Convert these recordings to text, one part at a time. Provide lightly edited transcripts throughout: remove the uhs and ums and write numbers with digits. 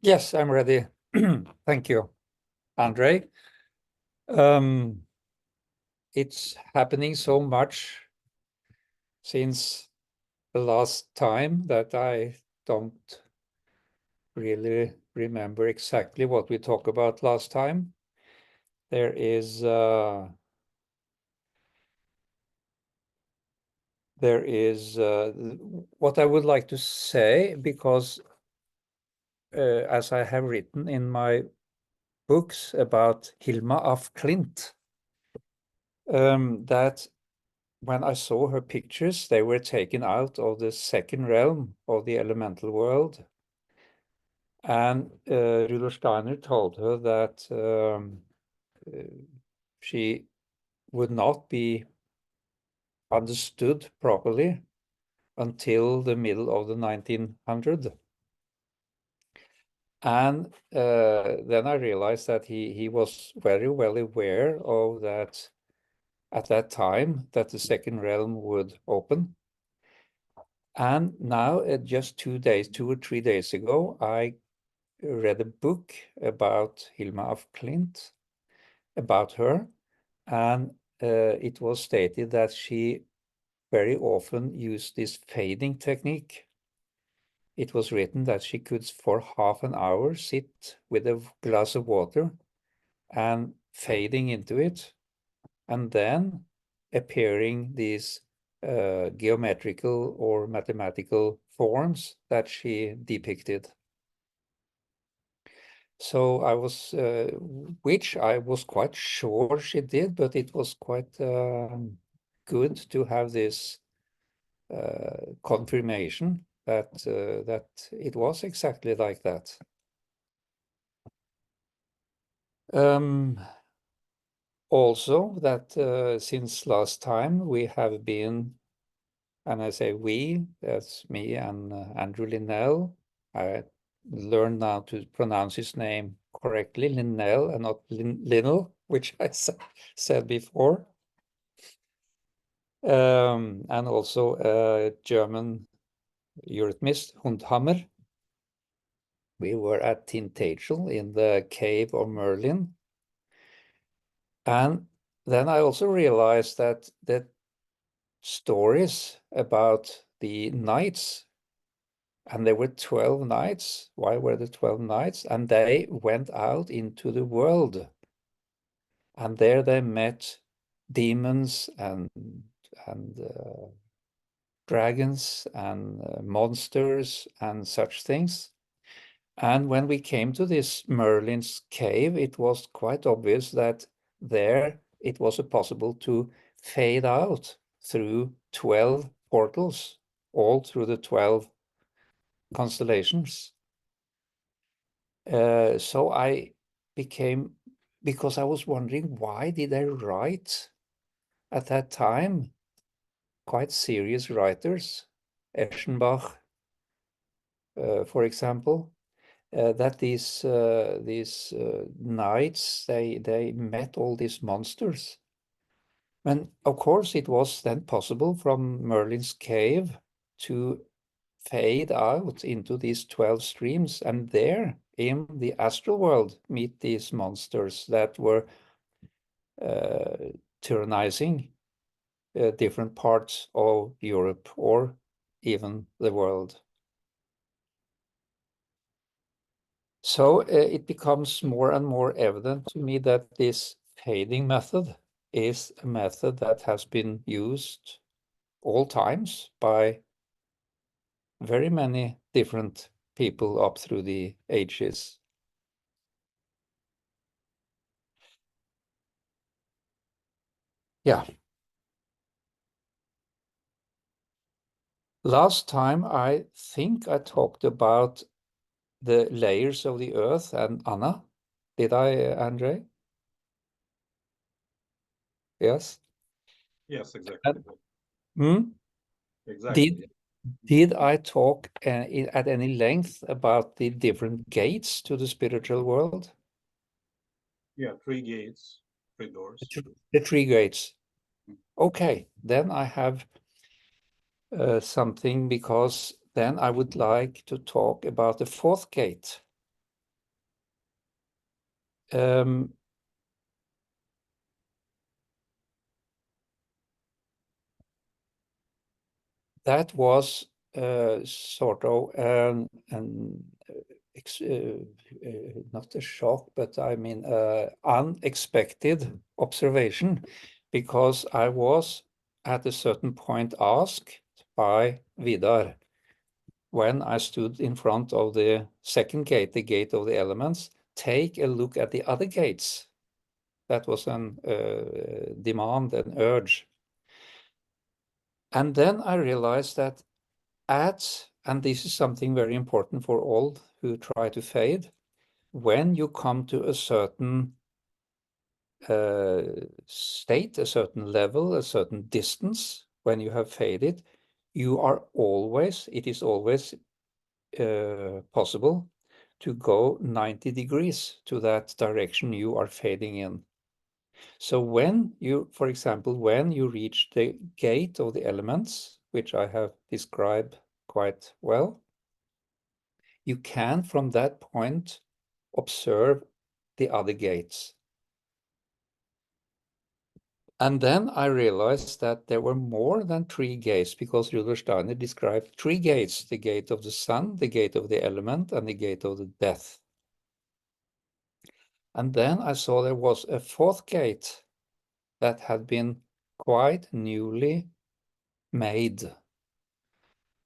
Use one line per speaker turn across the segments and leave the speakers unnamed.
Yes, I'm ready. Thank you, Andre. It's happening so much since the last time that I don't really remember exactly what we talked about last time. There is what I would like to say, because as I have written in my books about Hilma af Klint, that when I saw her pictures, they were taken out of the second realm of the elemental world. And Rudolf Steiner told her that she would not be understood properly until the middle of the 1900s. And then I realized that he was very well aware of that at that time, that the second realm would open. And now, just 2 or 3 days ago, I read a book about Hilma af Klint, about her, and it was stated that she very often used this fading technique. It was written that she could, for half an hour, sit with a glass of water and fading into it, and then appearing these geometrical or mathematical forms that she depicted. So I was, which I was quite sure she did, but it was quite good to have this confirmation that that it was exactly like that. Also, that since last time we have been, and I say we, that's me and Andrew Linnell. I learned now to pronounce his name correctly, Linnell, and not Linnell, which I said before. And also a German eurythmist, Hundhammer. We were at Tintagel in the cave of Merlin. And then I also realized that stories about the knights, and there were 12 knights. Why were there 12 knights? And they went out into the world. And there they met demons and dragons and monsters and such things. And when we came to this Merlin's cave, it was quite obvious that there it was possible to fade out through 12 portals, all through the 12 constellations. So I became, because I was wondering, why did I write at that time quite serious writers, Eschenbach, for example, that these knights, they met all these monsters. And of course, it was then possible from Merlin's cave to fade out into these 12 streams, and there in the astral world meet these monsters that were tyrannizing different parts of Europe or even the world. So it becomes more and more evident to me that this fading method is a method that has been used all times by very many different people up through the ages. Yeah. Last time, I think I talked about the layers of the earth and Anna. Did I, Andre? Yes.
Yes, exactly.
Hmm?
Exactly.
Did I talk at any length about the different gates to the spiritual world?
Yeah, three gates, three doors.
The three gates. Okay, then I have something, because then I would like to talk about the fourth gate. that was sort of not a shock, but I mean unexpected observation, because I was at a certain point asked by Vidar, when I stood in front of the second gate, the gate of the elements, take a look at the other gates. That was an demand, an urge. And then I realized that and this is something very important for all who try to fade, when you come to a certain state, a certain level, a certain distance, when you have faded, it is always possible to go 90 degrees to that direction you are fading in. So when you, for example, when you reach the gate of the elements, which I have described quite well, you can from that point observe the other gates. And then I realized that there were more than 3 gates, because Rudolf Steiner described 3 gates: the gate of the sun, the gate of the element, and the gate of the death. And then I saw there was a 4th gate that had been quite newly made.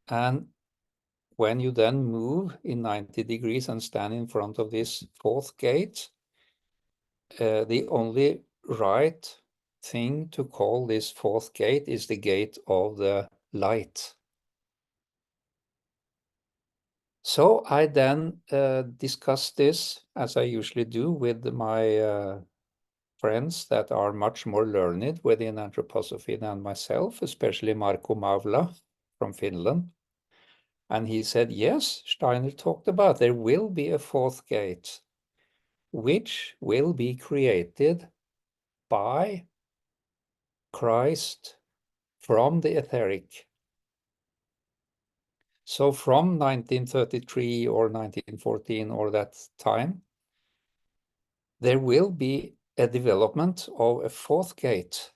And when you then move in 90 degrees and stand in front of this 4th gate, the only right thing to call this 4th gate is the gate of the light. So I then discussed this, as I usually do, with my friends that are much more learned within anthroposophy than myself, especially Marco Maula from Finland. And he said, yes, Steiner talked about there will be a 4th gate, which will be created by Christ from the etheric. So from 1933 or 1914 or that time, there will be a development of a 4th gate,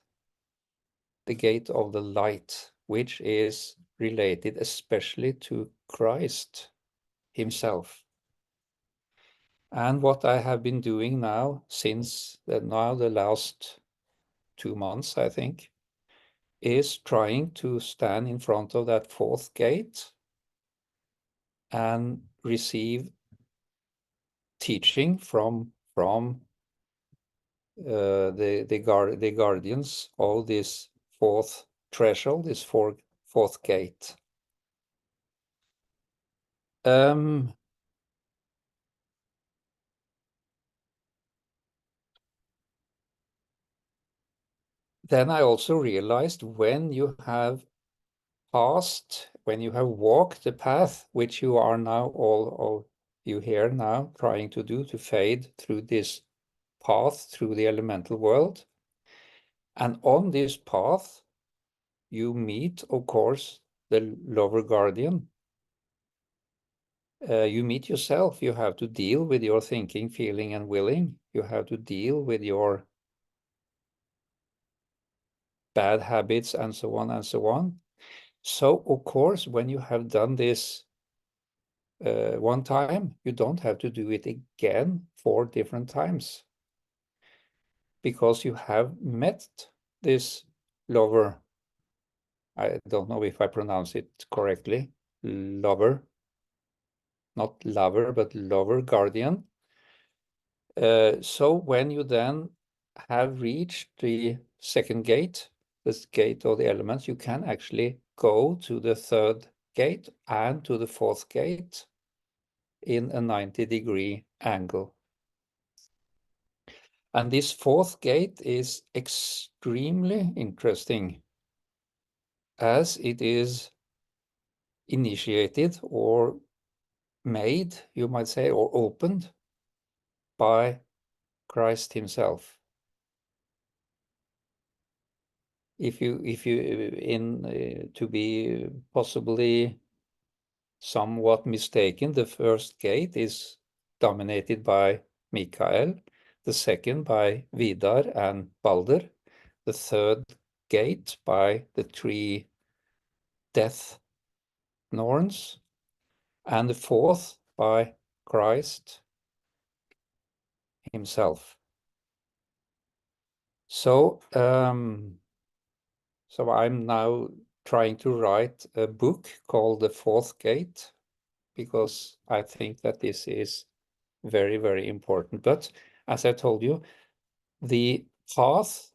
the gate of the light, which is related especially to Christ himself. And what I have been doing now since the last 2 months, I think, is trying to stand in front of that 4th gate and receive teaching from the guardians of this 4th threshold, this 4th gate. Then I also realized when you have walked the path, which you are now, all of you here now, trying to do, to fade through this path through the elemental world. And on this path, you meet, of course, the lower guardian. You meet yourself. You have to deal with your thinking, feeling, and willing. You have to deal with your bad habits and so on and so on. So, of course, when you have done this one time, you don't have to do it again 4 different times, because you have met this lover. I don't know if I pronounce it correctly. Lover, not lover, but lover guardian. So when you then have reached the 2nd gate, this gate of the elements, you can actually go to the 3rd gate and to the 4th gate in a 90-degree angle. And this 4th gate is extremely interesting, as it is initiated or made, you might say, or opened by Christ himself. If you to be possibly somewhat mistaken, the 1st gate is dominated by Michael, the second by Vidar and Balder, the third gate by the three death Norns, and the fourth by Christ himself. So, so I'm now trying to write a book called The Fourth Gate, because I think that this is very, very important. But as I told you, the path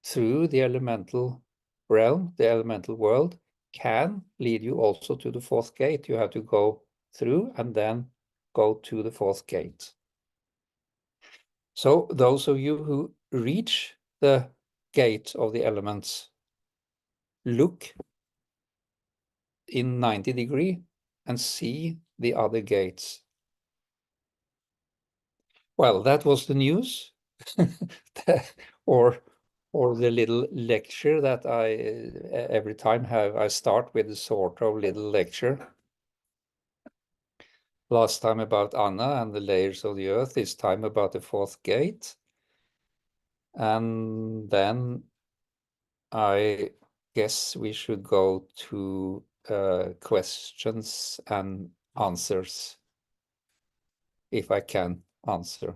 through the elemental realm, the elemental world, can lead you also to the fourth gate. You have to go through and then go to the fourth gate. So those of you who reach the gate of the elements, look in 90 degrees and see the other gates. Well, that was the news, or the little lecture that I every time have. I start with a sort of little lecture. Last time about Anna and the layers of the earth, this time about the fourth gate. And then I guess we should go to questions and answers, if I can answer.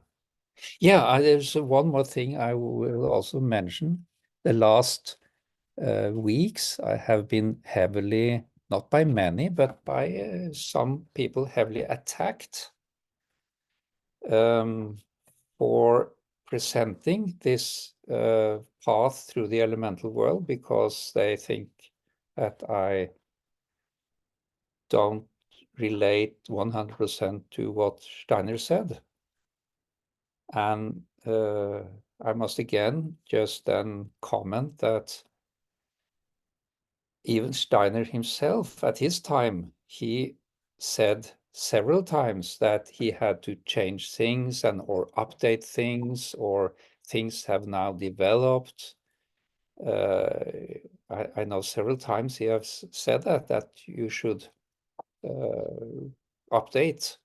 Yeah, there's one more thing I will also mention. The last weeks, I have been heavily, not by many, but by some people, heavily attacked for presenting this path through the elemental world, because they think that I don't relate 100% to what Steiner said. And I must again just then comment that even Steiner himself, at his time, he said several times that he had to change things and or update things, or things have now developed. I know several times he has said that you should update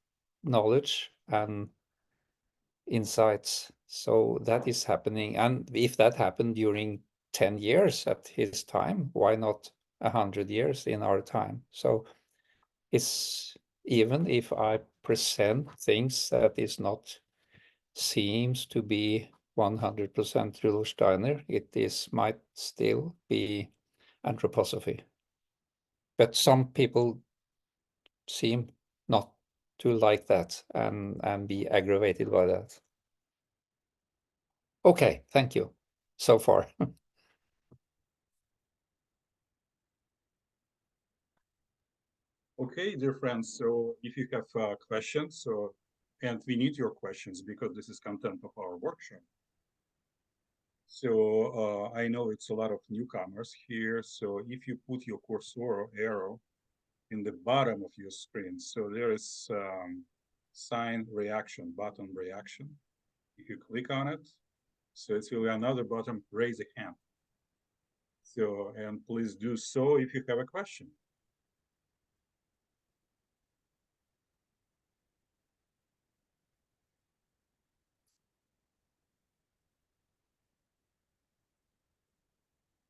knowledge and insights. So that is happening. And if that happened during 10 years at his time, why not 100 years in our time? So it's, even if I present things that is not, seems to be 100% Rudolf Steiner, might still be anthroposophy. But some people seem not to like that and be aggravated by that. Okay, thank you so far.
Okay, dear friends, so if you have questions, and we need your questions because this is content of our workshop. So I know it's a lot of newcomers here. So if you put your cursor or arrow in the bottom of your screen, so there is sign reaction, button reaction. If you click on it, so it's will be another button, raise a hand. So, and please do so if you have a question.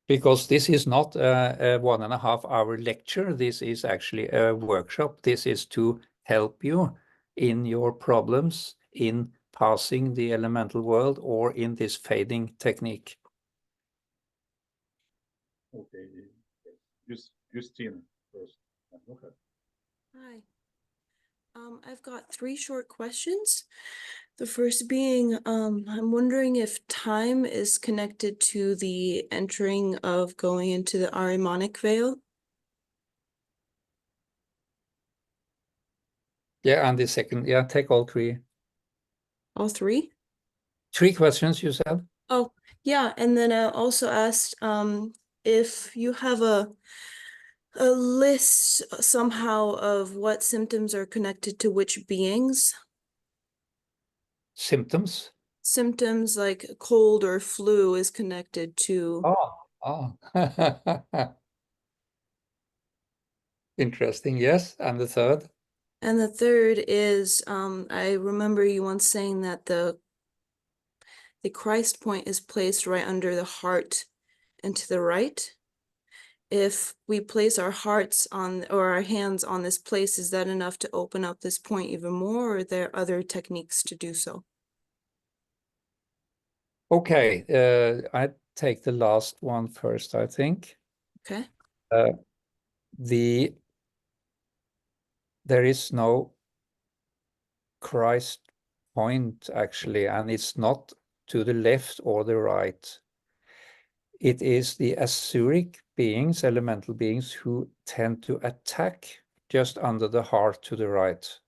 Because this is not a 1.5 hour lecture. This is actually a workshop. This is to help you in your problems in passing the elemental world or in this fading technique.
Okay, Justina first. Okay.
Hi. I've got 3 short questions. The first being, I'm wondering if time is connected to the entering of going into the Ahrimanic veil.
Yeah, and the second, yeah, take all 3.
All 3?
3 questions, you said?
Oh, yeah. And then I also asked if you have a list somehow of what symptoms are connected to which beings.
Symptoms?
Symptoms like cold or flu is connected to.
Oh. Interesting, yes. And the third?
And the third is, I remember you once saying that the the Christ point is placed right under the heart and to the right. If we place our hearts on, or our hands on this place, is that enough to open up this point even more, or are there other techniques to do so?
Okay, I take the last one first, I think.
Okay.
There is no Christ point, actually, and it's not to the left or the right. It is the etheric beings, elemental beings, who tend to attack just under the heart to the right.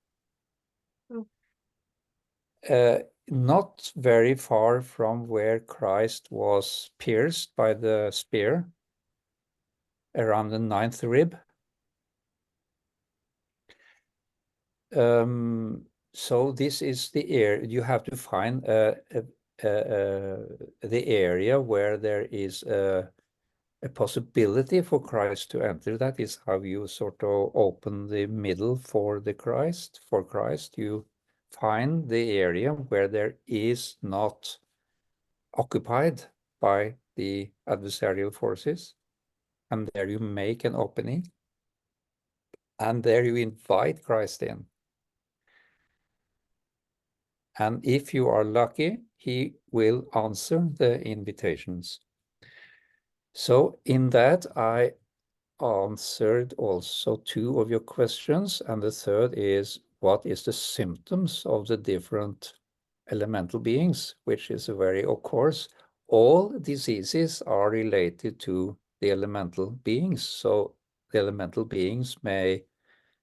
Not very far from where Christ was pierced by the spear, around the 9th rib. So this is the area. You have to find the area where there is a possibility for Christ to enter. That is how you sort of open the middle for the Christ. For Christ, you find the area where there is not occupied by the adversarial forces, and there you make an opening, and there you invite Christ in. And if you are lucky, he will answer the invitations. So in that, I answered also 2 of your questions. And the third is, what is the symptoms of the different elemental beings, which is a very, of course, all diseases are related to the elemental beings. So the elemental beings may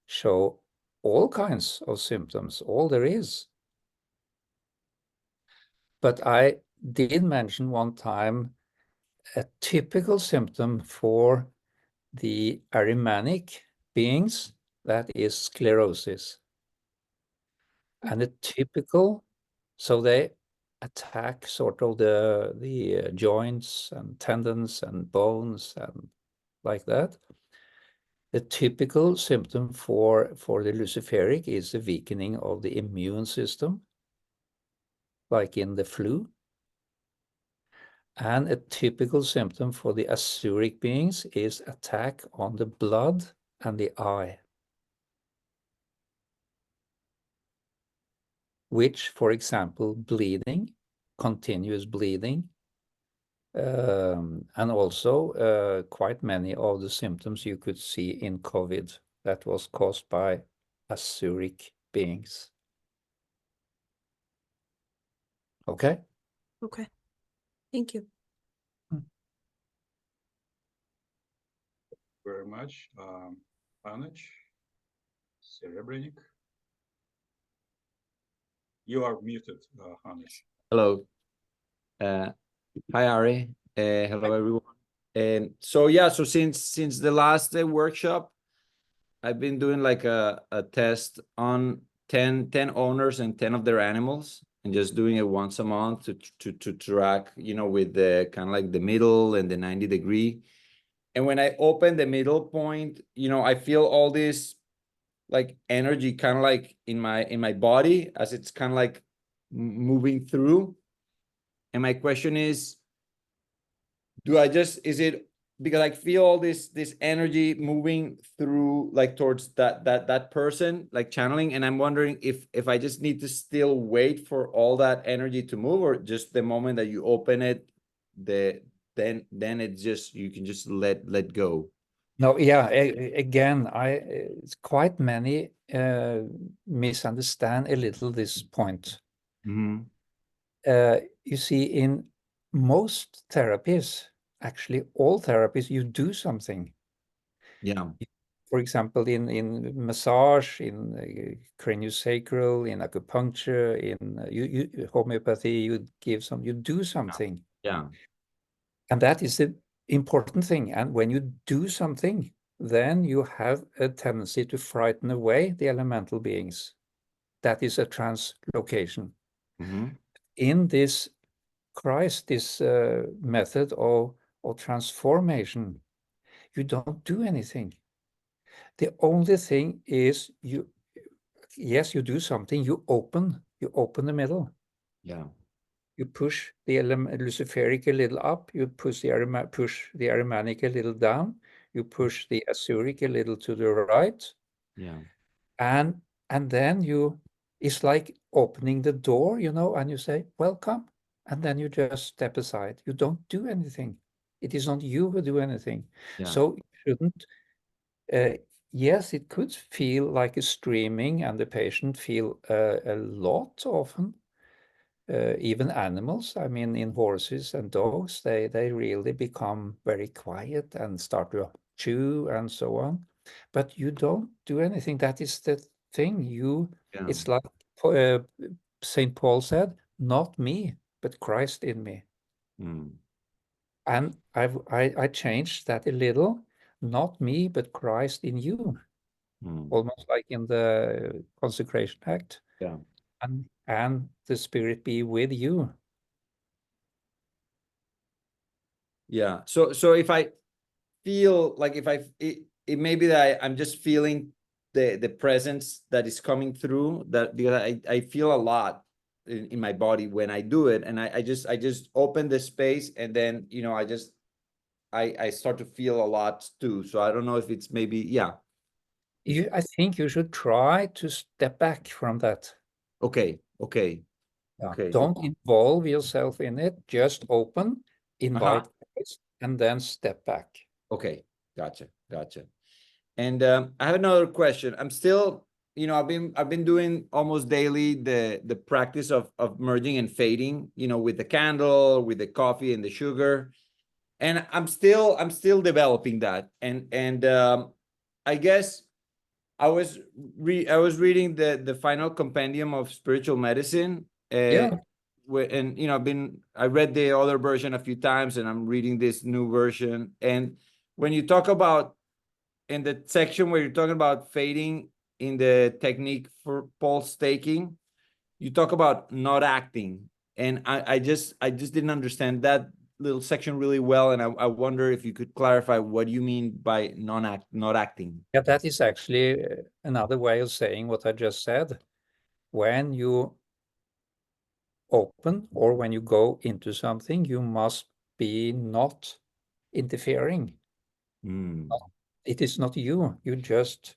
show all kinds of symptoms, all there is. But I did mention one time a typical symptom for the Arianic beings, that is sclerosis. And a typical, so they attack sort of the joints and tendons and bones and like that. The typical symptom for the luciferic is a weakening of the immune system, like in the flu. And a typical symptom for the etheric beings is attack on the blood and the eye, which, for example, bleeding, continuous bleeding, and also quite many of the symptoms you could see in COVID that was caused by etheric beings. Okay?
Okay. Thank you.
Very much. Panich, Cerebranic. You are muted, Hannes.
Hello. Hi, Ari. Hello, everyone. And so, yeah, so since the last workshop, I've been doing like a test on 10 owners and 10 of their animals, and just doing it once a month to track, you know, with the kind of like the middle and the 90-degree. And when I open the middle point, you know, I feel all this like energy kind of like in my body as it's kind of like moving through. And my question is is it because I feel all this energy moving through like towards that person, like channeling, and I'm wondering if I just need to still wait for all that energy to move, or just the moment that you open it, then it's just, you can just let go.
No, yeah, again, quite many misunderstand a little this point.
Mm-hmm.
You see, in most therapies, actually all therapies, you do something.
Yeah.
For example, in massage, in craniosacral, in acupuncture, in homeopathy, you do something.
Yeah.
And that is the important thing. And when you do something, then you have a tendency to frighten away the elemental beings. That is a translocation.
Mm-hmm.
In this Christ, this method of transformation, you don't do anything. The only thing is yes, you do something, you open the middle.
Yeah.
you push the Luciferic a little up, you push the Ahrimanic a little down, you push the Asuric a little to the right,
Yeah.
and then it's like opening the door, and you say, welcome, and then you just step aside. You don't do anything. It is not you who do anything.
Yeah.
So you shouldn't, yes, it could feel like a streaming, and the patient feel a lot often. Even animals, I mean, in horses and dogs, they really become very quiet and start to chew and so on. But you don't do anything. That is the thing. It's like St. Paul said, not me, but Christ in me.
Mm.
And I changed that a little, not me, but Christ in you, almost like in the consecration act.
Yeah.
And the Spirit be with you.
Yeah. So if I feel like it may be that I'm just feeling the presence that is coming through, that because I feel a lot in my body when I do it, and I just open the space, and then I start to feel a lot too. So I don't know if it's maybe
I think you should try to step back from that.
Okay.
Don't involve yourself in it. Just open, invite Christ, and then step back.
Okay. Gotcha. And I have another question. I'm still, I've been doing almost daily the practice of merging and fading, with the candle, with the coffee and the sugar, and I'm still developing that. And I guess I was reading the final compendium of spiritual medicine.
Yeah.
And I read the other version a few times, and I'm reading this new version. And when you talk about in the section where you're talking about fading in the technique for pulse taking, you talk about not acting, and I just didn't understand that little section really well, and I wonder if you could clarify what you mean by not acting.
Yeah, that is actually another way of saying what I just said. When you open or when you go into something, you must be not interfering. It is not you. You just,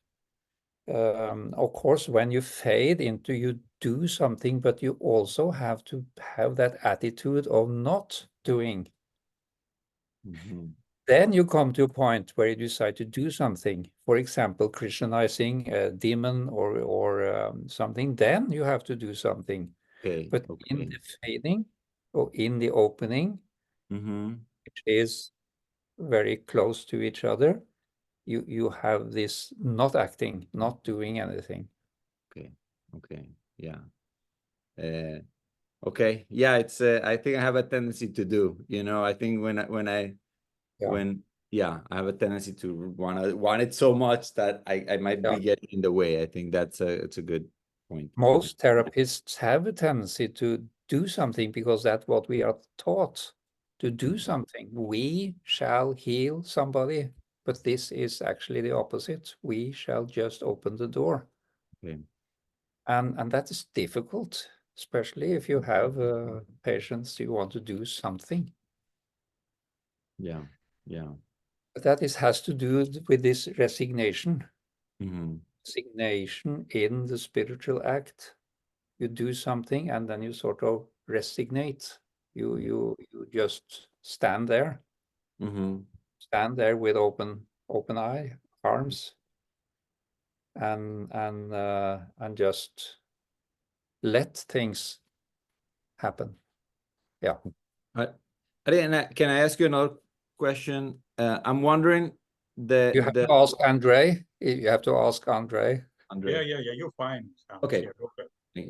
of course, when you fade into, you do something, but you also have to have that attitude of not doing. Then you come to a point where you decide to do something. For example, Christianizing a demon or something. Then you have to do something. But in the fading or in the opening, which is very close to each other, you have this not acting, not doing anything.
Yeah. It's I think I have a tendency to do, I think I have a tendency to want it so much that I might be getting in the way. I think it's a good point.
Most therapists have a tendency to do something because that's what we are taught, to do something. We shall heal somebody, but this is actually the opposite. We shall just open the door. And that is difficult, especially if you have patients you want to do something. But that has to do with this resignation. Resignation in the spiritual act. You do something and then you sort of resignate. You just stand there. Stand there with open arms and just let things happen. Yeah.
Can I ask you another question? I'm wondering
you have to ask Andre. You have to ask Andre.
Yeah, you're fine.
Okay.
Yeah.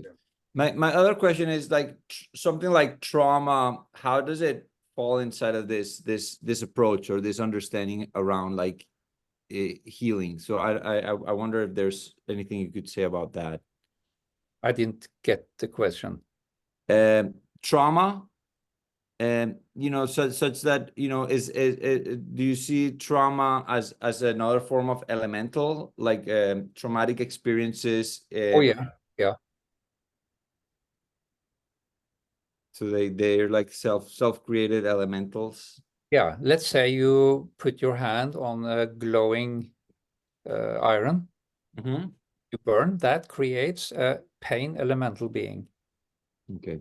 My other question is like something like trauma. How does it fall inside of this approach or this understanding around like healing? So I wonder if there's anything you could say about that.
I didn't get the question.
Trauma, and such that is do you see trauma as another form of elemental, like traumatic experiences?
Oh yeah.
So they're like self-created elementals.
Yeah, let's say you put your hand on a glowing iron,
Mm-hmm.
you burn, that creates a pain elemental being,
Okay.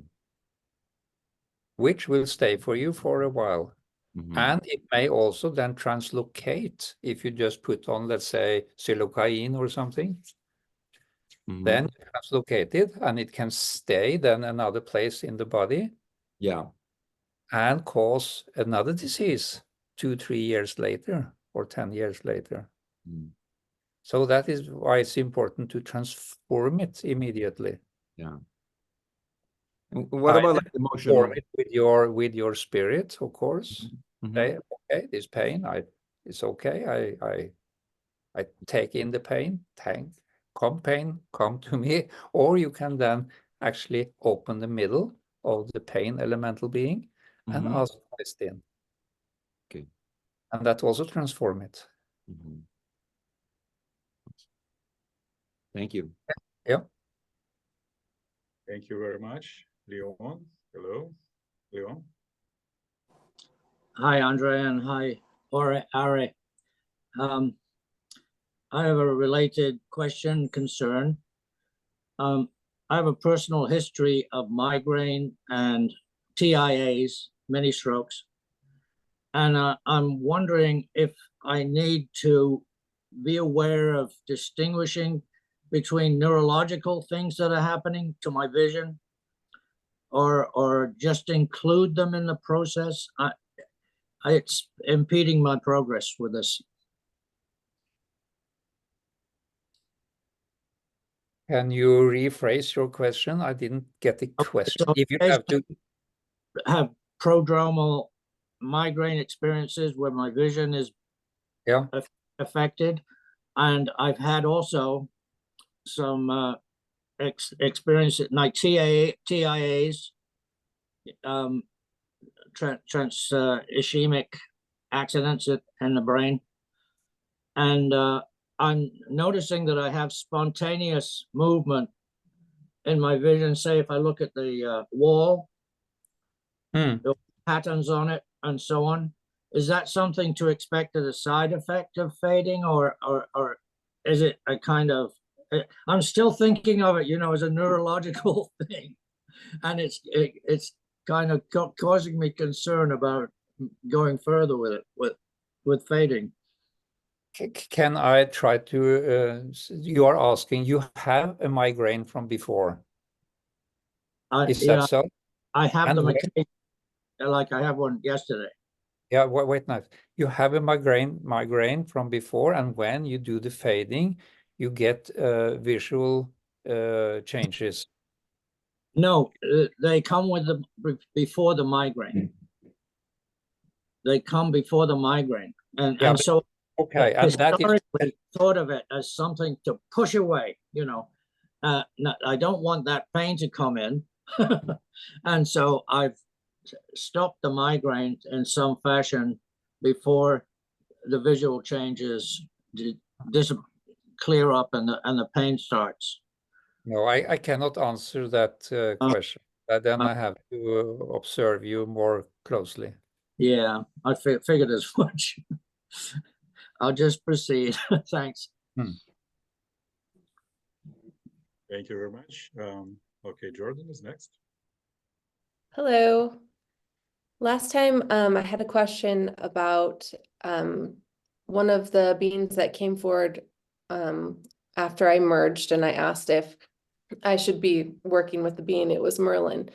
which will stay for you for a while.
Mm-hmm.
And it may also then translocate if you just put on, let's say, silocaine or something.
Mm-hmm.
Then you translocate it and it can stay then another place in the body.
Yeah.
And cause another disease 2-3 years later or 10 years later.
Mm.
So that is why it's important to transform it immediately.
Yeah. And what about like emotional?
Transform it with your spirit, of course.
Mm-hmm.
Say, okay, this pain, it's okay. I take in the pain. Come pain, come to me. Or you can then actually open the middle of the pain elemental being and
Mm-hmm.
ask question.
Okay.
And that also transform it.
Mm-hmm. Thank you.
Yeah.
Thank you very much, Leon. Hello, Leon.
Hi, Andre, and hi, Are. I have a related question, concern. I have a personal history of migraine and TIAs, many strokes, and I'm wondering if I need to be aware of distinguishing between neurological things that are happening to my vision, or just include them in the process. It's impeding my progress with this.
Can you rephrase your question? I didn't get the question.
So
If you have to,
have prodromal migraine experiences where my vision is
yeah,
affected, and I've had also some experience at night TIAs, ischemic accidents in the brain, and I'm noticing that I have spontaneous movement in my vision. Say if I look at the wall, the patterns on it and so on. Is that something to expect as a side effect of fading, or is it a kind of, I'm still thinking of it, as a neurological thing, and it's kind of causing me concern about going further with it, with fading.
Can I try to, you are asking, you have a migraine from before. Is that so?
I have
And
them
when-
like I have one yesterday.
Yeah, wait now. You have a migraine from before, and when you do the fading, you get visual changes.
No, they come with before the migraine. They come before the migraine, and so
okay, and that is
historically thought of it as something to push away. I don't want that pain to come in, and so I've stopped the migraine in some fashion before the visual changes clear up and the pain starts.
No, I cannot answer that question. Then I have to observe you more closely.
Yeah, I figured as much. I'll just proceed. Thanks.
Thank you very much. Okay, Jordan is next.
Hello. Last time I had a question about one of the beings that came forward after I merged, and I asked if I should be working with the being. It was Merlin.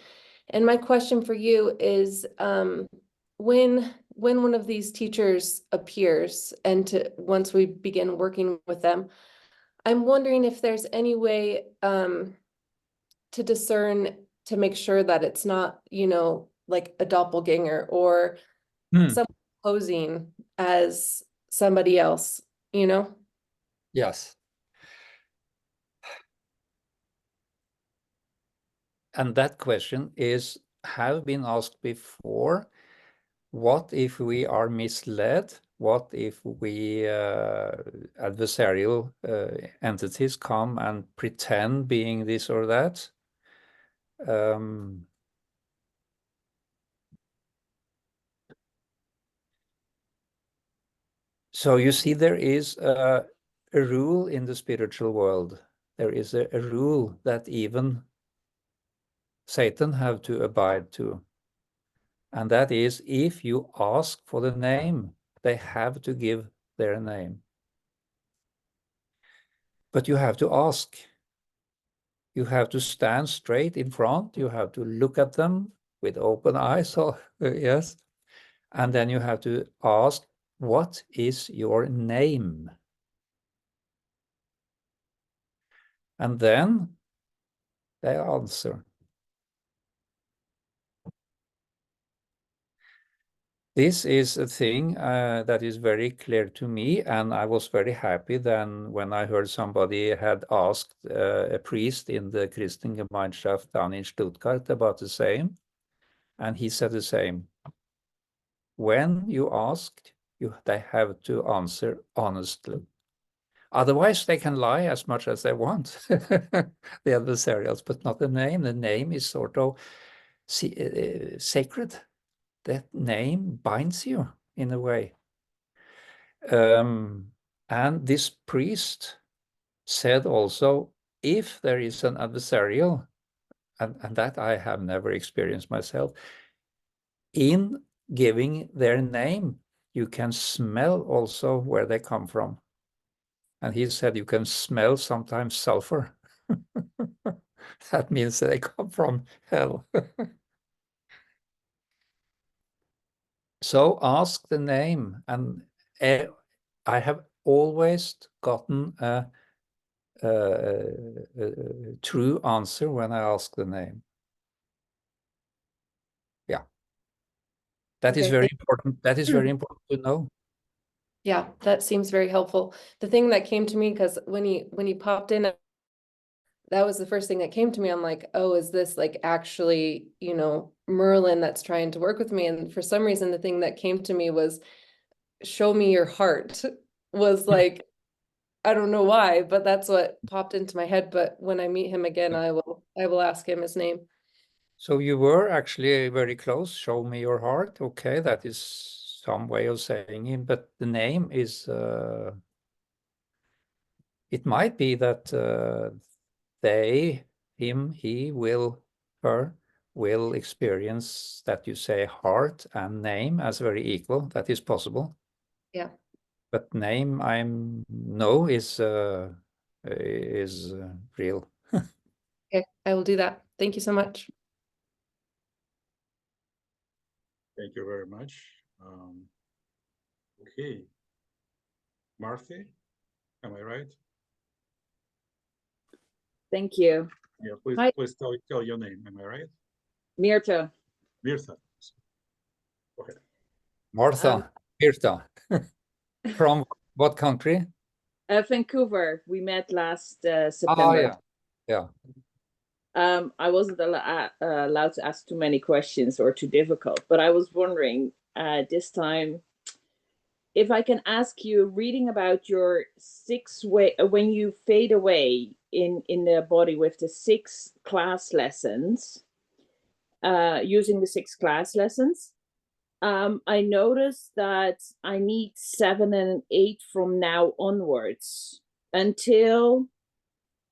And my question for you is when one of these teachers appears and once we begin working with them, I'm wondering if there's any way to discern, to make sure that it's not, like a doppelganger or someone posing as somebody else,
Yes. And that question have been asked before. What if we are misled? What if we adversarial entities come and pretend being this or that? So you see, there is a rule in the spiritual world. There is a rule that even Satan have to abide to. And that is, if you ask for the name, they have to give their name. But you have to ask. You have to stand straight in front. You have to look at them with open eyes. So, yes. And then you have to ask, what is your name? And then they answer. This is a thing that is very clear to me, and I was very happy then when I heard somebody had asked a priest in the Christengemeinschaft down in Stuttgart about the same, and he said the same. When you asked, they have to answer honestly. Otherwise, they can lie as much as they want, the adversarials, but not the name. The name is sort of sacred. That name binds you in a way. And this priest said also, if there is an adversarial, and that I have never experienced myself, in giving their name, you can smell also where they come from. And he said you can smell sometimes sulfur. That means they come from hell. So ask the name, and I have always gotten a true answer when I ask the name. Yeah, that is
Okay,
very important. That is very important to know.
Yeah, that seems very helpful. The thing that came to me, because when he popped in, that was the first thing that came to me. I'm like, oh, is this like actually, Merlin that's trying to work with me? And for some reason, the thing that came to me was, show me your heart, was like, I don't know why, but that's what popped into my head. But when I meet him again, I will ask him his name.
So you were actually very close. Show me your heart. Okay, that is some way of saying it, but the name is, it might be that they, him, he, will, her, will experience that you say heart and name as very equal. That is possible.
Yeah.
But name I know is real.
Okay, I will do that. Thank you so much.
Thank you very much. Okay. Martha, am I right?
Thank you.
Yeah, please,
Hi.
please tell your name. Am I right?
Mirta.
Mirtha. Okay.
Martha, Mirta. From what country?
Vancouver. We met last
Oh,
September.
yeah.
I wasn't allowed to ask too many questions or too difficult, but I was wondering this time if I can ask you, reading about your when you fade away in the body with the 6 class lessons, using the 6 class lessons. I noticed that I need 7 and 8 from now onwards. Until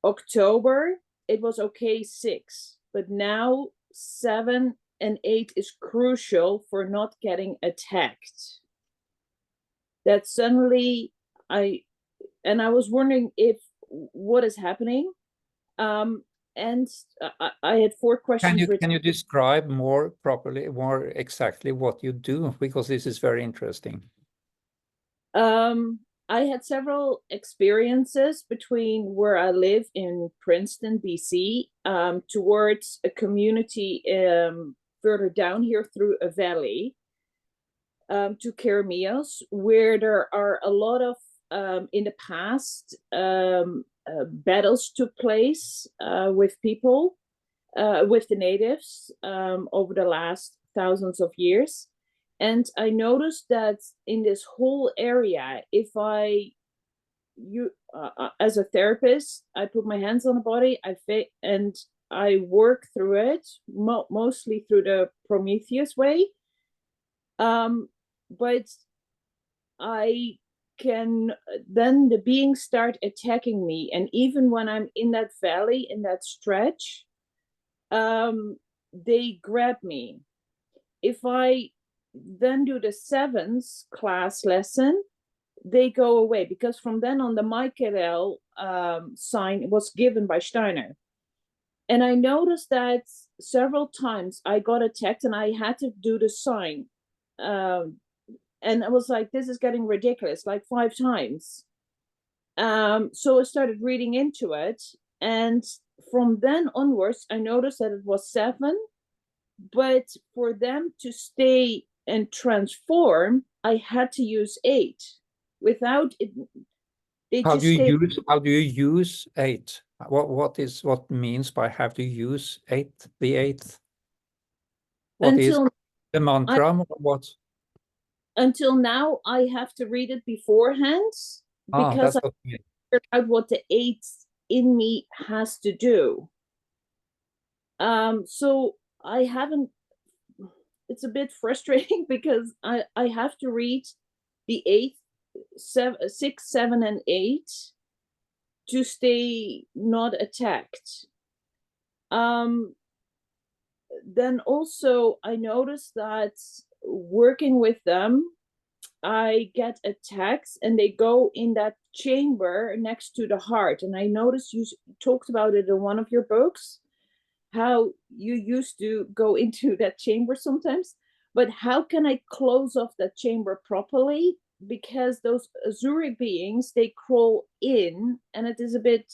October, it was okay 6, but now 7 and 8 is crucial for not getting attacked. That suddenly I was wondering what is happening. And I had 4 questions.
Can you describe more properly, more exactly what you do? Because this is very interesting.
I had several experiences between where I live in Princeton, BC, towards a community further down here through a valley, to Kermios, where there are a lot of, in the past, battles took place with people, with the natives, over the last thousands of years. And I noticed that in this whole area, if as a therapist, I put my hands on the body, and I work through it, mostly through the Prometheus way. But I then the beings start attacking me, and even when I'm in that valley, in that stretch, they grab me. If I then do the 7th class lesson, they go away, because from then on the Michael sign was given by Steiner. And I noticed that several times I got attacked and I had to do the sign. And I was like, this is getting ridiculous, like 5 times. So I started reading into it. And from then onwards, I noticed that it was 7. But for them to stay and transform, I had to use 8. Without it, they
How
just
do you
stay.
how do you use 8? What means by have to use 8, the 8th? What is
Until
the mantra or what?
until now, I have to read it beforehand because
That's
I
what you mean.
figured out what the 8th in me has to do. So I haven't. It's a bit frustrating because I have to read the 8th, 6, 7, and 8 to stay not attacked. Then also I noticed that working with them, I get attacks and they go in that chamber next to the heart. And I noticed you talked about it in one of your books, how you used to go into that chamber sometimes. But how can I close off that chamber properly? Because those Azuric beings, they crawl in, and it is a bit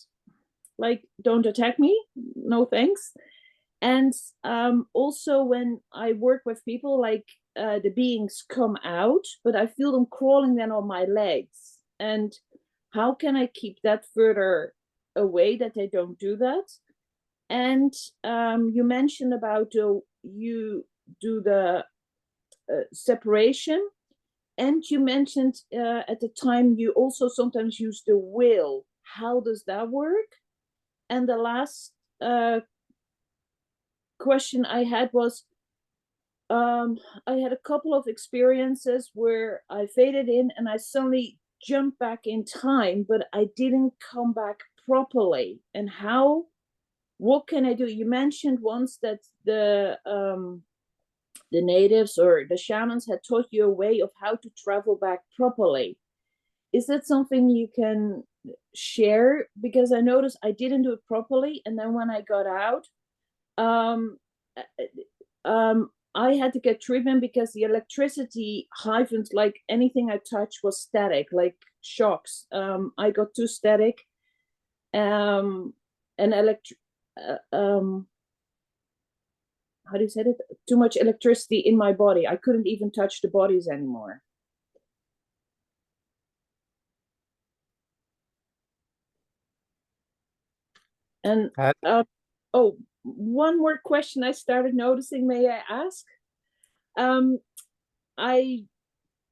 like, don't attack me, no thanks. And also when I work with people, like the beings come out, but I feel them crawling then on my legs. And how can I keep that further away, that they don't do that? And you mentioned about you do the separation, and you mentioned at the time you also sometimes use the will. How does that work? And the last question I had was, I had a couple of experiences where I faded in and I suddenly jumped back in time, but I didn't come back properly. And what can I do? You mentioned once that the natives or the shamans had taught you a way of how to travel back properly. Is that something you can share? Because I noticed I didn't do it properly, and then when I got out, I had to get treatment because the electricity hyphens, like anything I touched was static, like shocks. I got too static, and how do you say it? Too much electricity in my body. I couldn't even touch the bodies anymore. And oh, one more question I started noticing, may I ask? I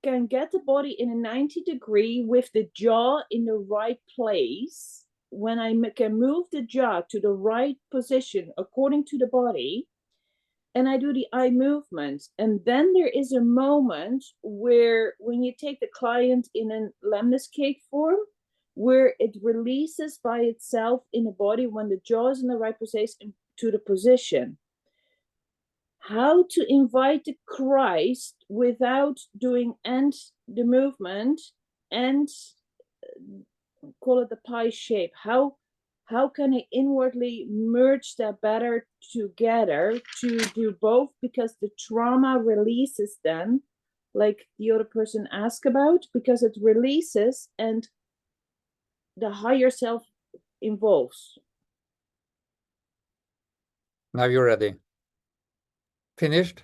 can get the body in a 90-degree with the jaw in the right place. When I can move the jaw to the right position according to the body, and I do the eye movements. And then there is a moment where when you take the client in a lemniscate form, where it releases by itself in the body when the jaw is in the right position to the position. How to invite the Christ without doing the movement and call it the pie shape. How can I inwardly merge that better together to do both? Because the trauma releases then, like the other person asked about, because it releases and the higher self involves.
Now you're ready. Finished?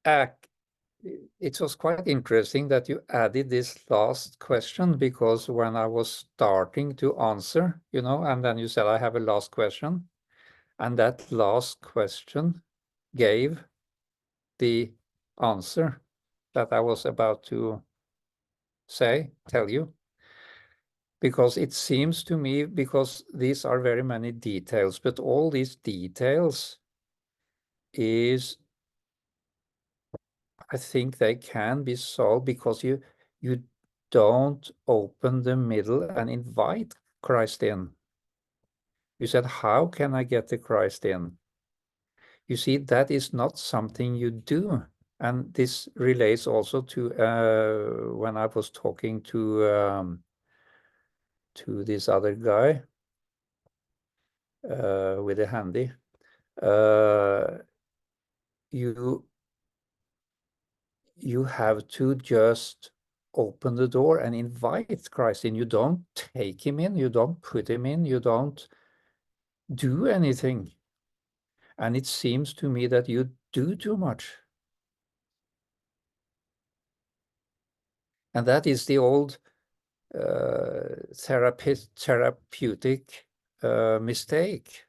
It was quite interesting that you added this last question, because when I was starting to answer, and then you said, I have a last question. And that last question gave the answer that I was about to tell you. Because it seems to me, because these are very many details, but all these details is, I think they can be solved because you don't open the middle and invite Christ in. You said, how can I get the Christ in? You see, that is not something you do. And this relates also to when I was talking to this other guy with a handy. You have to just open the door and invite Christ in. You don't take him in, you don't put him in, you don't do anything. And it seems to me that you do too much. And that is the old therapeutic mistake.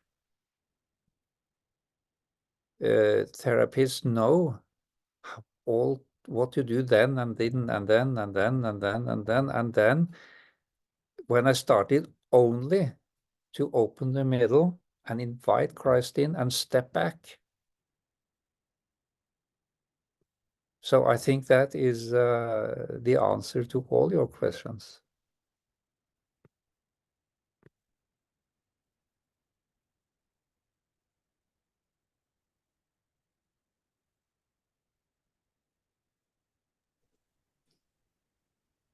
Therapists know all what to do then and then and then and then and then and then and then. When I started only to open the middle and invite Christ in and step back. So I think that is the answer to all your questions.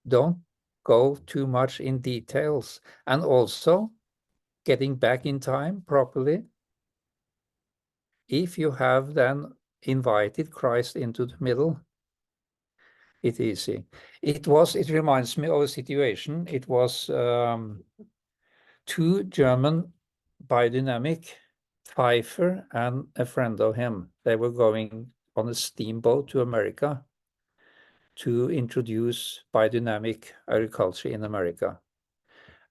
Don't go too much in details. And also, getting back in time properly. If you have then invited Christ into the middle, it's easy. It reminds me of a situation. It was two German biodynamic, Pfeiffer and a friend of him. They were going on a steamboat to America to introduce biodynamic agriculture in America.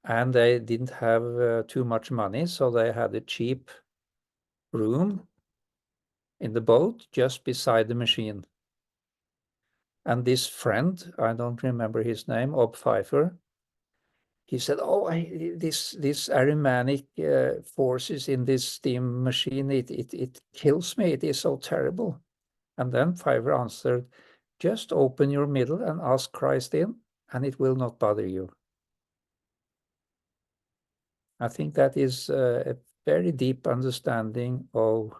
And they didn't have too much money, so they had a cheap room in the boat just beside the machine. And this friend, I don't remember his name, Ob Pfeiffer, he said, oh, this aromatic forces in this steam machine, it kills me, it is so terrible. And then Pfeiffer answered, just open your middle and ask Christ in, and it will not bother you. I think that is a very deep understanding of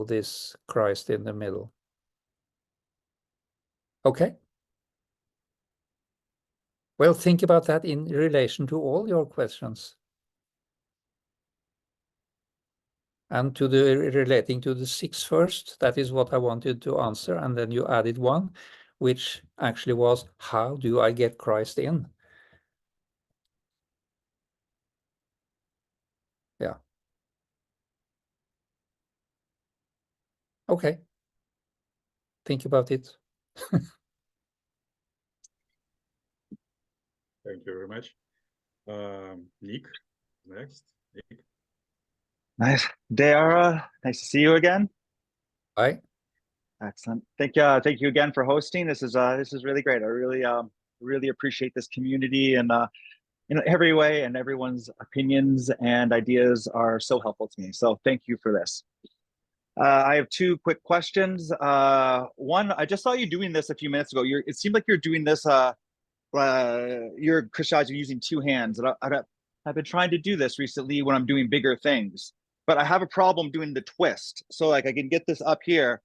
this Christ in the middle. Okay. Well, think about that in relation to all your questions. And to the relating to the 6 first, that is what I wanted to answer. And then you added one, which actually was, how do I get Christ in? Yeah. Okay. Think about it.
Thank you very much. Nick, next. Nick.
Nice. Dara, nice to see you again.
Bye.
Excellent. Thank you again for hosting. This is really great. I really appreciate this community, and in every way, and everyone's opinions and ideas are so helpful to me. So thank you for this. I have 2 quick questions. One, I just saw you doing this a few minutes ago. It seemed like you're doing this. You're Krishaj, you're using 2 hands. And I've been trying to do this recently when I'm doing bigger things, but I have a problem doing the twist. So like I can get this up here,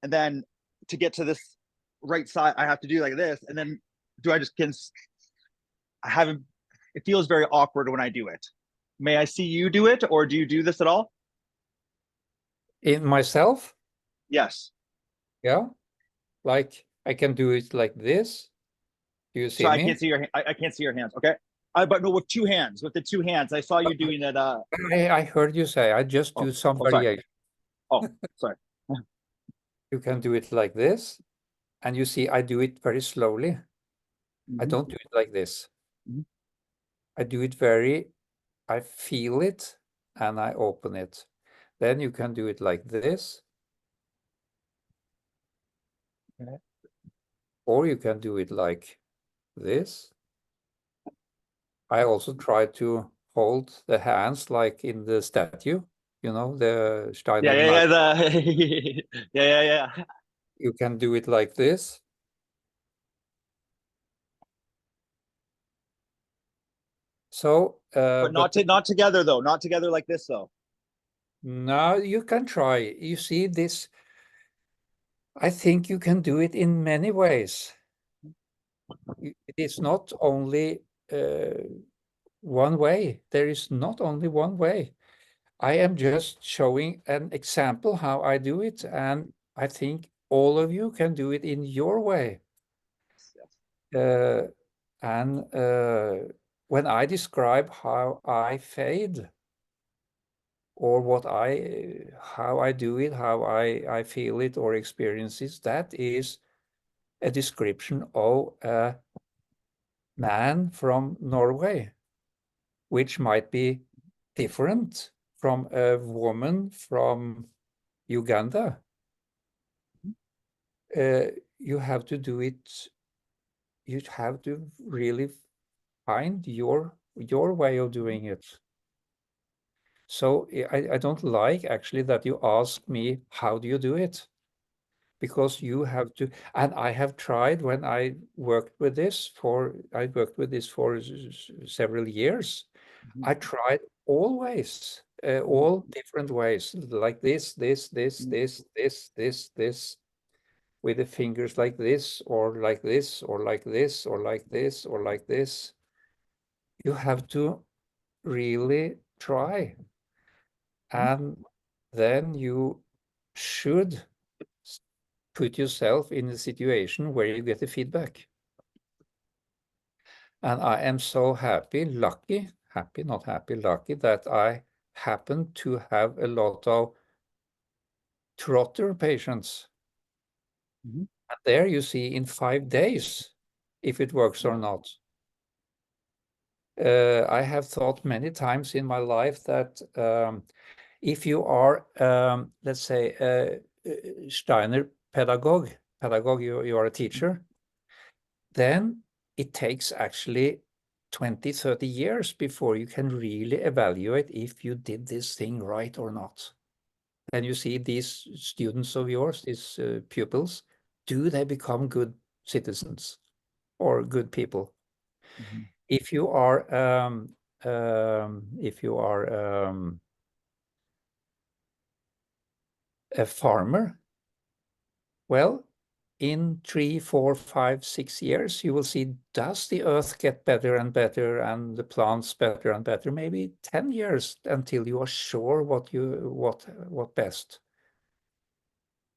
and then to get to this right side, I have to do like this. And then it feels very awkward when I do it. May I see you do it, or do you do this at all?
In myself?
Yes.
Yeah. Like I can do it like this. Do you see
So
me?
I can't see your hands. Okay. But no, with 2 hands, with the 2 hands, I saw you doing it.
I heard you say, I just do some variation.
Sorry.
You can do it like this. And you see, I do it very slowly.
Mm-hmm.
I don't do it like this.
Mm-hmm.
I do it I feel it and I open it. Then you can do it like this. Okay. Or you can do it like this. I also try to hold the hands like in the statue. you know, the Steiner
Yeah,
knife.
yeah.
You can do it like this. So,
But not together though. Not together like this though.
now you can try. You see this, I think you can do it in many ways. It is not only one way. There is not only one way. I am just showing an example how I do it, and I think all of you can do it in your way. And when I describe how I fade, or how I do it, how I feel it or experience it, that is a description of a man from Norway, which might be different from a woman from Uganda. You have to do it, you have to really find your way of doing it. So I don't like actually that you ask me, how do you do it? Because you have to, and I have tried when I worked with this for several years. I tried always, all different ways, like this, with the fingers like this, or like this, or like this, or like this, or like this. You have to really try. And then you should put yourself in a situation where you get the feedback. And I am so happy, lucky, not happy, lucky, that I happen to have a lot of trotter patients. And there you see in 5 days if it works or not. I have thought many times in my life that if you are, let's say, Steiner pedagogue, you are a teacher, then it takes actually 20, 30 years before you can really evaluate if you did this thing right or not. And you see these students of yours, these pupils, do they become good citizens or good people? If you are a farmer, well, in 3, 4, 5, 6 years, you will see, does the earth get better and better and the plants better and better? Maybe 10 years until you are sure what best.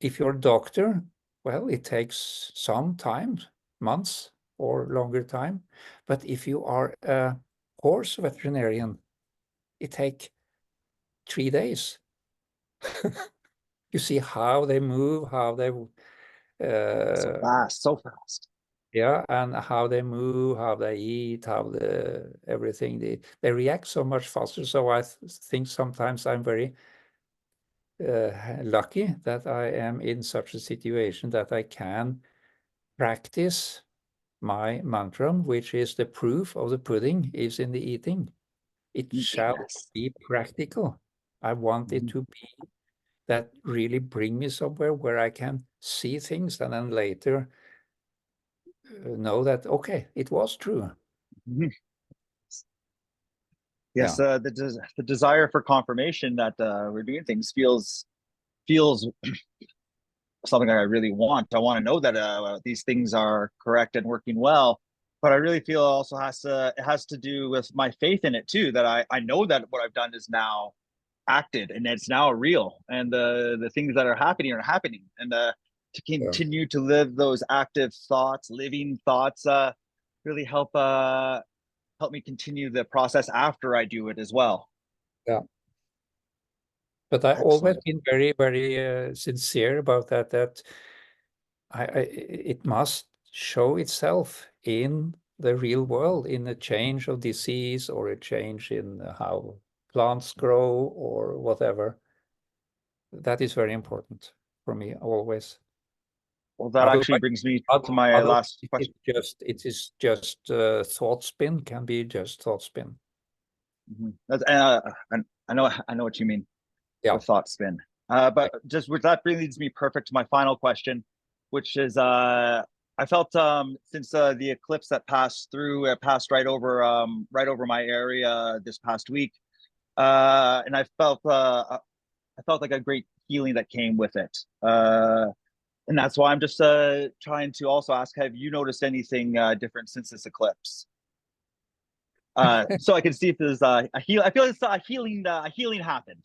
If you're a doctor, well, it takes some time, months or longer time. But if you are a horse veterinarian, it takes 3 days. You see how they move, how they
so fast.
Yeah, and how they move, how they eat, how everything they react so much faster. So I think sometimes I'm very lucky that I am in such a situation that I can practice my mantra, which is the proof of the pudding is in the eating. It shall be practical. I want it to be that really bring me somewhere where I can see things and then later know that, okay, it was true.
Yes, the desire for confirmation that we're doing things feels something that I really want. I want to know that these things are correct and working well. But I really feel also it has to do with my faith in it too. That I know that what I've done is now acted and it's now real, and the things that are happening, and to continue to live those active thoughts, living thoughts, really help me continue the process after I do it as well.
Yeah. But I always been very, very sincere about that. That it must show itself in the real world, in a change of disease or a change in how plants grow or whatever. That is very important for me always.
Well, that actually brings me to my last question.
It is just thought spin, can be just thought spin.
I know what you mean. the thought spin. But just that leads me perfect to my final question, which is I felt since the eclipse that passed through passed right over my area this past week, and I felt like a great healing that came with it. And that's why I'm just trying to also ask, have you noticed anything different since this eclipse? So I can see if there's a heal. I feel it's a healing happened.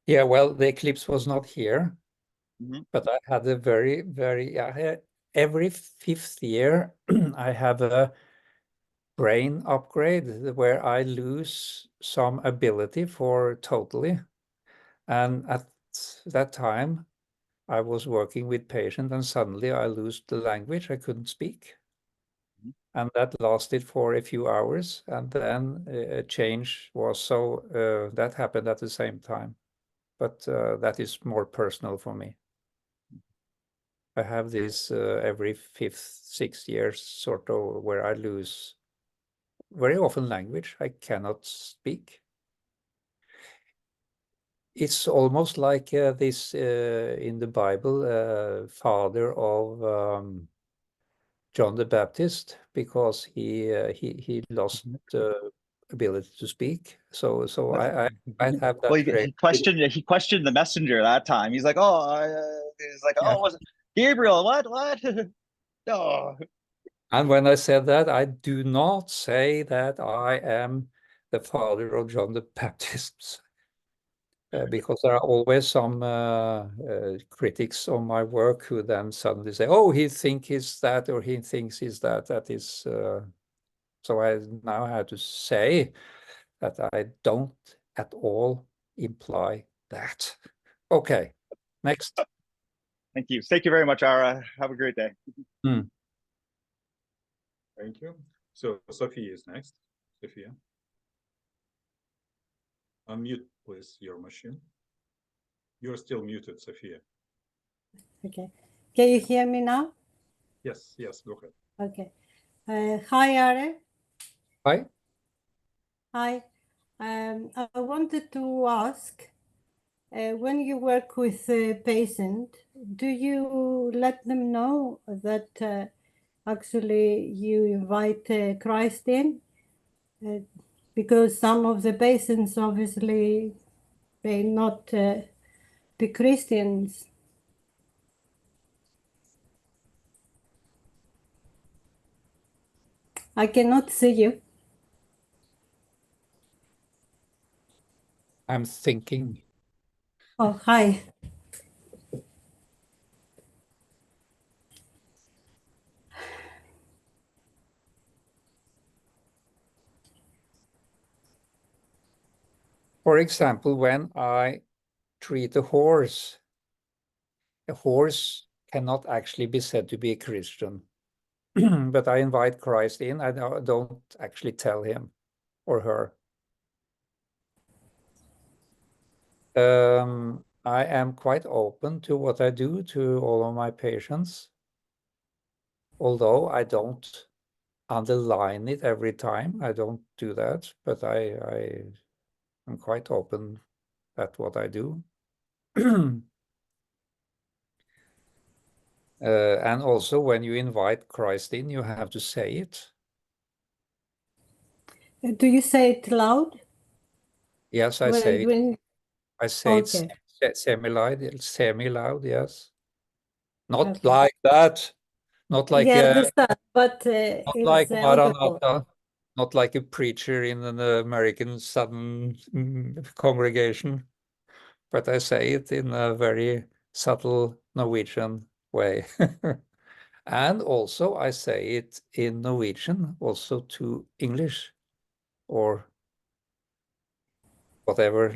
Yeah, well, the eclipse was not here, but I had a every 5th year, I have a brain upgrade where I lose some ability for totally. And at that time, I was working with patient and suddenly I lost the language. I couldn't speak. And that lasted for a few hours. And then a change was that happened at the same time. But that is more personal for me. I have this every 5th, 6th years sort of where I lose very often language. I cannot speak. It's almost like this in the Bible, father of John the Baptist, because he lost the ability to speak. So I have that.
Well, he questioned the messenger that time. He's like, was it Gabriel? What? Oh.
And when I said that, I do not say that I am the father of John the Baptist. Because there are always some critics on my work who then suddenly say, "Oh, he thinks he's that, or he thinks he's that." That is, so I now have to say that I don't at all imply that. Okay, next.
Thank you. Thank you very much, Ara. Have a great day.
Thank you. So Sophia is next. Sophia. Unmute, please, your machine. You're still muted, Sophia.
Okay. Can you hear me now?
Yes, go ahead.
Okay. Hi, Are.
Hi.
Hi. I wanted to ask, when you work with a patient, do you let them know that actually you invite Christ in? Because some of the patients obviously may not be Christians. I cannot see you.
I'm thinking.
Oh, hi.
For example, when I treat a horse cannot actually be said to be a Christian. But I invite Christ in. I don't actually tell him or her. I am quite open to what I do to all of my patients, although I don't underline it every time. I don't do that, but I am quite open at what I do. And also, when you invite Christ in, you have to say it.
Do you say it loud?
Yes, I say it. I say
Okay.
it semi-loud, yes. Not like that. Not like
yeah, I understand, but
not
it's
like
audible.
Maranatha, not like a preacher in an American Southern congregation, but I say it in a very subtle Norwegian way. And also I say it in Norwegian, also to English or whatever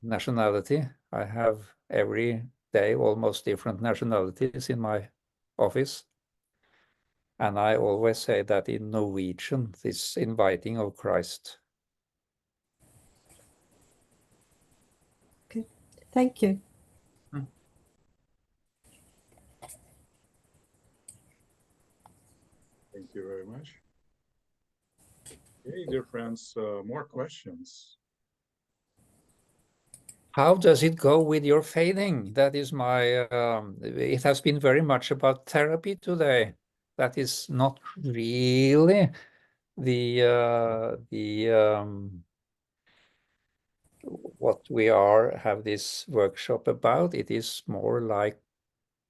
nationality. I have every day almost different nationalities in my office. And I always say that in Norwegian, this inviting of Christ.
Okay. Thank you.
Thank you very much. Okay, dear friends, more questions.
How does it go with your fading? That is my, it has been very much about therapy today. That is not really what we have this workshop about. It is more like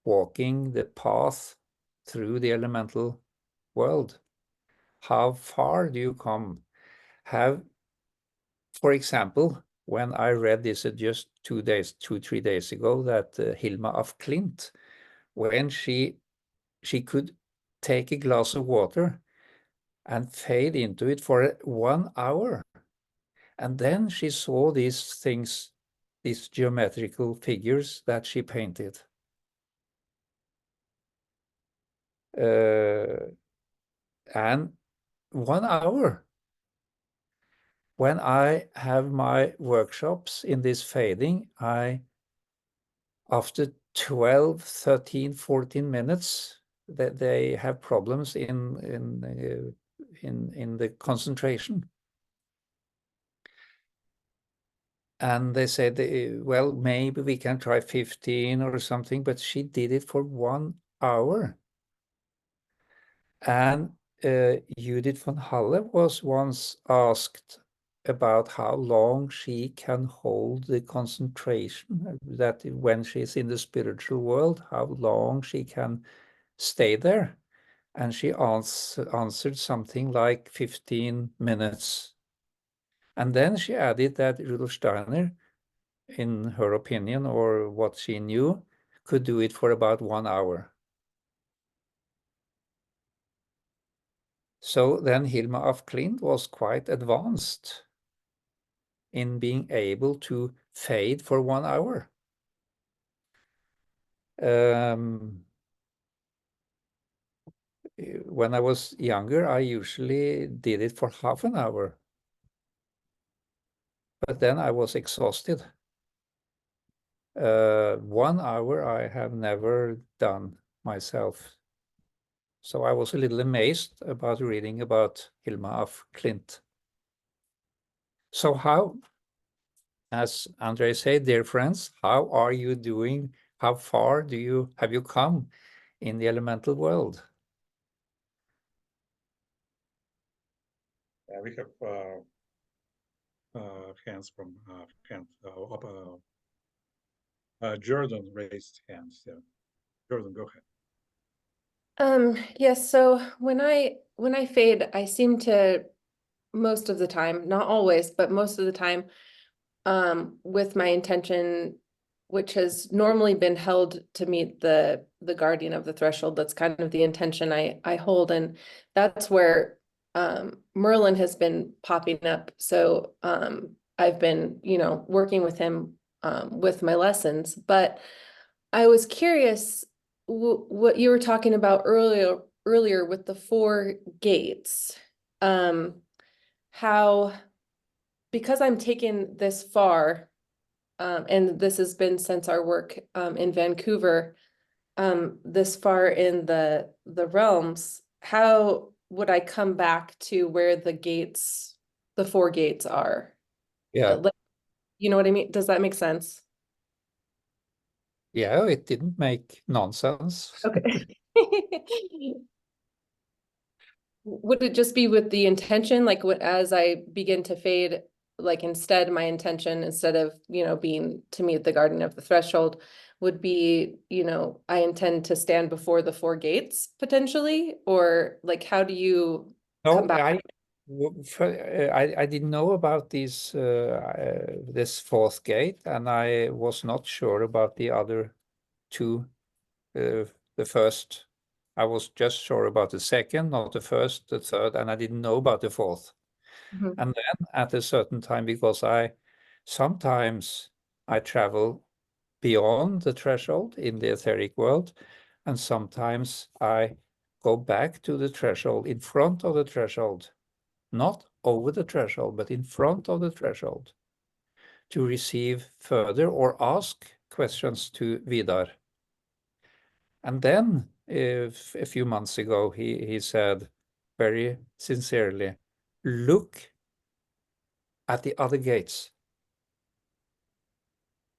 walking the path through the elemental world. How far do you come? For example, when I read this just 3 days ago, that Hilma af Klint, when she could take a glass of water and fade into it for 1 hour. And then she saw these things, these geometrical figures that she painted. And 1 hour. When I have my workshops in this fading, after 12, 13, 14 minutes, that they have problems in the concentration. And they said, well, maybe we can try 15 or something, but she did it for 1 hour. And Judith von Halle was once asked about how long she can hold the concentration, that when she's in the spiritual world, how long she can stay there. And she answered something like 15 minutes. And then she added that Rudolf Steiner, in her opinion, or what she knew, could do it for about 1 hour. So then Hilma af Klint was quite advanced in being able to fade for 1 hour. When I was younger, I usually did it for half an hour. But then I was exhausted. 1 hour I have never done myself. So I was a little amazed about reading about Hilma af Klint. So how, as Andre said, dear friends, how are you doing? How far have you come in the elemental world?
We have hands from Jordan raised hands. Yeah. Jordan, go ahead.
Yes, so when I fade, I seem to, most of the time, not always, but most of the time, with my intention, which has normally been held to meet the guardian of the threshold. That's kind of the intention I hold, and that's where Merlin has been popping up. So I've been, working with him with my lessons. But I was curious what you were talking about earlier with the 4 gates. How, because I'm taking this far, and this has been since our work in Vancouver, this far in the realms, how would I come back to where the 4 gates are?
Yeah.
Like, you know what I mean? Does that make sense?
Yeah, it didn't make nonsense.
Okay. Would it just be with the intention, like as I begin to fade, like instead my intention, instead of, being to meet the garden of the threshold, would be, I intend to stand before the 4 gates potentially, or like, how do you come
No,
back?
I didn't know about this 4th gate, and I was not sure about the other 2. The first, I was just sure about the 2nd, not the 1st, the 3rd, and I didn't know about the 4th.
Mhm.
And then at a certain time, because sometimes I travel beyond the threshold in the etheric world, and sometimes I go back to the threshold, in front of the threshold, not over the threshold, but in front of the threshold, to receive further or ask questions to Vidar. And then a few months ago, he said very sincerely, look at the other gates.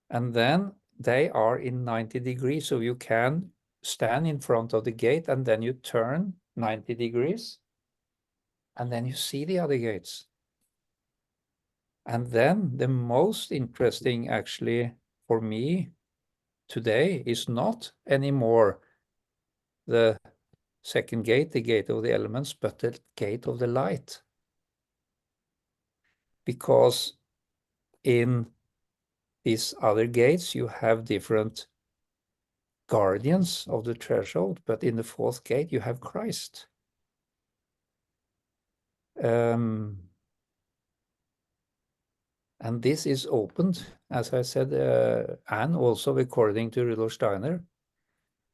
And then they are in 90 degrees, so you can stand in front of the gate and then you turn 90 degrees and then you see the other gates. And then the most interesting actually for me today is not anymore the second gate, the gate of the elements, but the gate of the light. Because in these other gates, you have different guardians of the threshold, but in the fourth gate, you have Christ. And this is opened, as I said, and also according to Rudolf Steiner,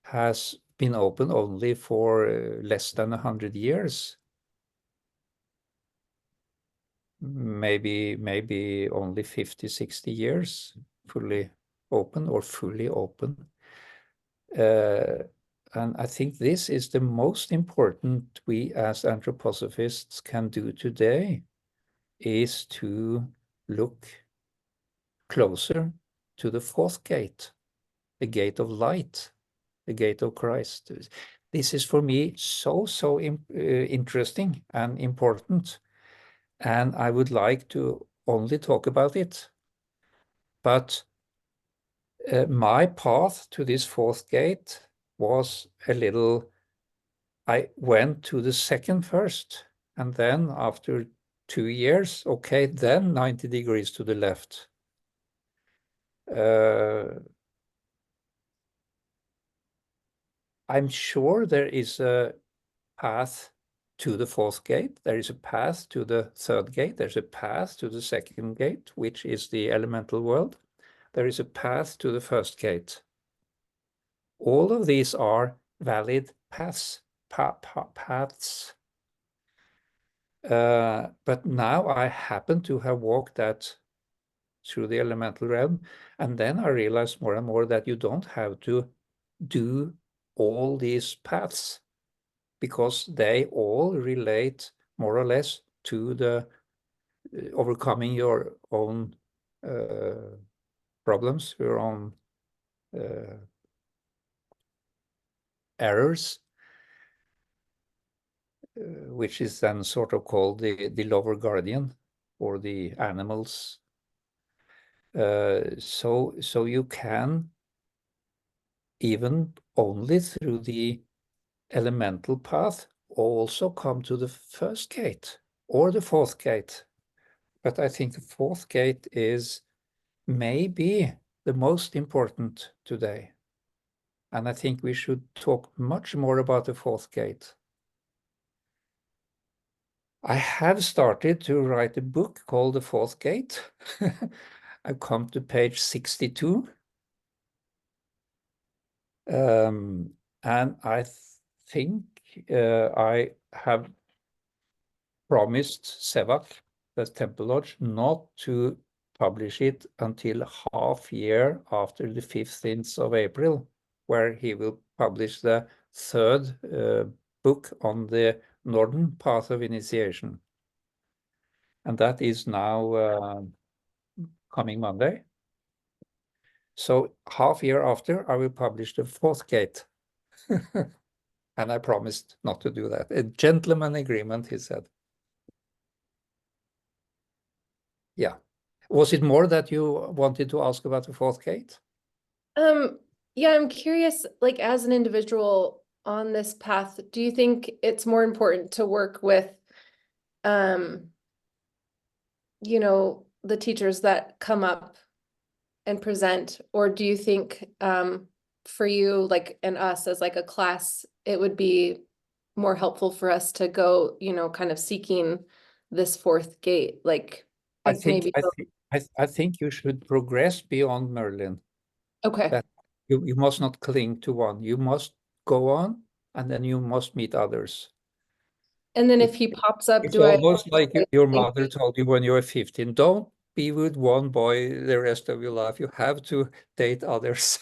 has been open only for less than 100 years. Maybe only 50, 60 years fully open or fully open. And I think this is the most important we as anthroposophists can do today, is to look closer to the fourth gate, the gate of light, the gate of Christ. This is for me so interesting and important. And I would like to only talk about it. But my path to this fourth gate was a little, I went to the second first, and then after 2 years, okay, then 90 degrees to the left. I'm sure there is a path to the fourth gate. There is a path to the third gate. There's a path to the second gate, which is the elemental world. There is a path to the first gate. All of these are valid paths. But now I happen to have walked that through the elemental realm, and then I realized more and more that you don't have to do all these paths, because they all relate more or less to the overcoming your own problems, your own errors, which is then sort of called the lower guardian, or the animals. So you can, even only through the elemental path, also come to the first gate or the fourth gate. But I think the fourth gate is maybe the most important today. And I think we should talk much more about the fourth gate. I have started to write a book called The Fourth Gate. I've come to page 62. And I think I have promised Sevak, the Temple Lodge, not to publish it until half year after the 15th of April, where he will publish the third book on the northern path of initiation. And that is now coming Monday. So half year after, I will publish the fourth gate. And I promised not to do that. A gentleman agreement, he said. Yeah. Was it more that you wanted to ask about the fourth gate?
Yeah, I'm curious, like as an individual on this path, do you think it's more important to work with, you know, the teachers that come up and present, or do you think, for you, like, and us as like a class, it would be more helpful for us to go, you know, kind of seeking this fourth gate, like,
I
as
think
maybe.
I think you should progress beyond Merlin.
Okay.
That you must not cling to one. You must go on, and then you must meet others.
And then if he pops up,
It's
do I?
almost like your mother told you when you were 15, don't be with one boy the rest of your life. You have to date others.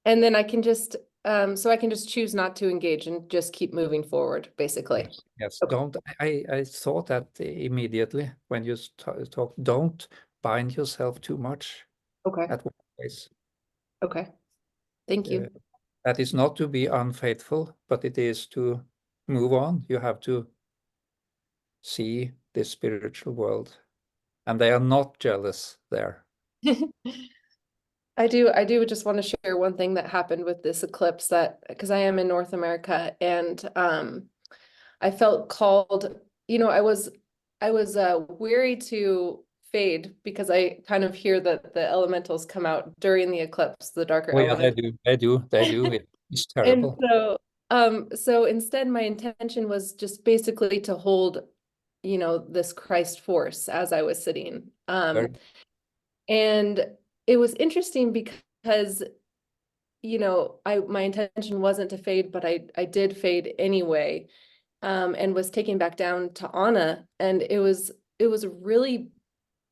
And then I can just So I can just choose not to engage and just keep moving forward, basically.
Yes.
Okay.
Don't. I thought that immediately when you talk. Don't bind yourself too much
Okay.
at one place.
Okay. Thank you.
That is not to be unfaithful, but it is to move on. You have to see this spiritual world, and they are not jealous there.
I do just want to share one thing that happened with this eclipse, that because I am in North America, and I felt called, I was weary to fade, because I kind of hear that the elementals come out during the eclipse, the darker
Oh yeah,
elements.
they do. It's
And
terrible.
so instead my intention was just basically to hold, this Christ force as I was sitting.
Very-
And it was interesting because, my intention wasn't to fade, but I did fade anyway, and was taken back down to Anna. And it was really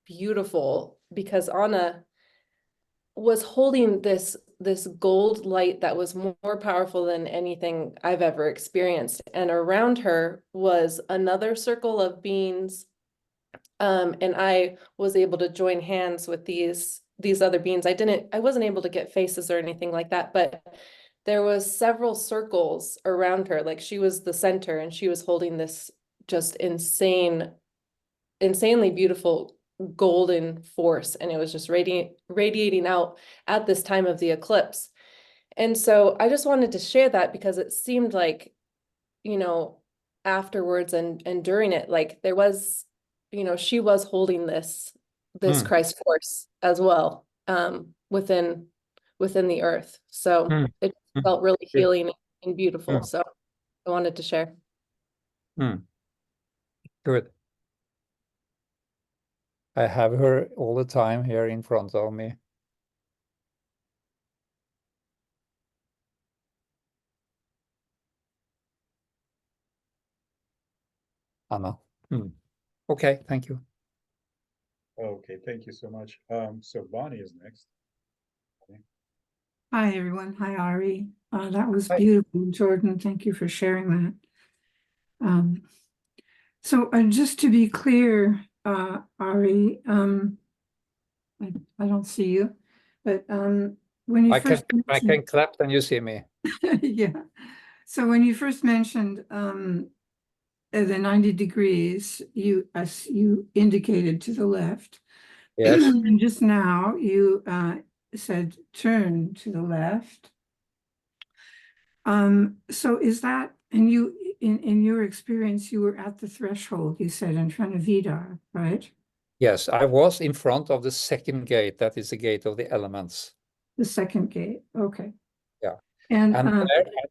beautiful, because Anna was holding this gold light that was more powerful than anything I've ever experienced. And around her was another circle of beings. And I was able to join hands with these other beings. I wasn't able to get faces or anything like that, but there was several circles around her. Like, she was the center, and she was holding this just insanely beautiful golden force, and it was just radiating out at this time of the eclipse. And so I just wanted to share that, because it seemed like, afterwards and during it, like there was, she was holding this
Mm.
Christ force as well, within the earth. So
Mm.
it
Mm.
felt really
Good.
healing and beautiful.
Mm.
So I wanted to share.
Good. I have her all the time here in front of me. Anna. Okay, thank you.
Okay, thank you so much. So Bonnie is next.
Hi, everyone. Hi, Ari. That was
Hi.
beautiful, Jordan. Thank you for sharing that. So just to be clear, Ari, I don't see you, but when you
I
first
can
mentioned,
clap when you see me.
yeah. So when you first mentioned the 90 degrees, as you indicated to the left.
Yes.
And just now you said turn to the left. So is that, and you, in your experience, you were at the threshold, you said, in front of Vidar, right?
Yes, I was in front of the second gate. That is the gate of the elements.
The second gate, okay.
Yeah.
And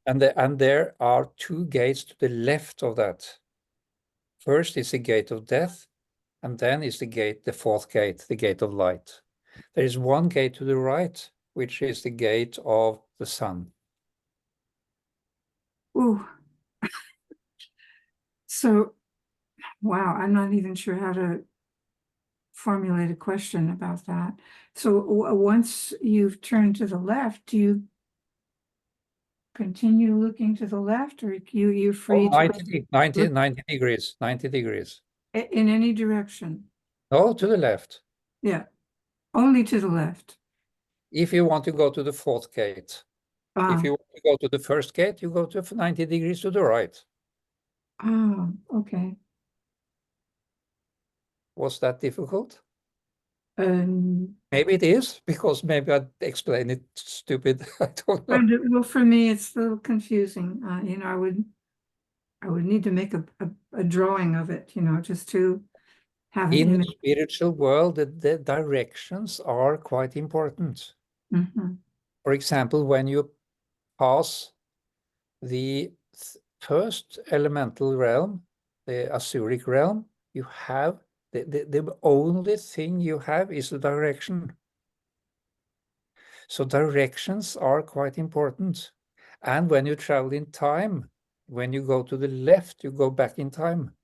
And there are two gates to the left of that. First is the gate of death, and then is the fourth gate, the gate of light. There is one gate to the right, which is the gate of the sun.
ooh. So, wow, I'm not even sure how to formulate a question about that. So once you've turned to the left, do you continue looking to the left, or you're free to
90 degrees, 90 degrees.
in any direction?
No, to the left.
Yeah, only to the left.
If you want to go to the fourth gate. If you want to go to the first gate, you go to 90 degrees to the right.
Oh, okay.
Was that difficult?
Um,
Maybe it is, because maybe I explained it stupid. I don't know.
well, for me, it's a little confusing. I would need to make a drawing of it, just to have an
In the
image.
spiritual world, the directions are quite important.
Mhm.
For example, when you pass the first elemental realm, the Asuric realm, you have the only thing you have is the direction. So directions are quite important. And when you travel in time, when you go to the left, you go back in time.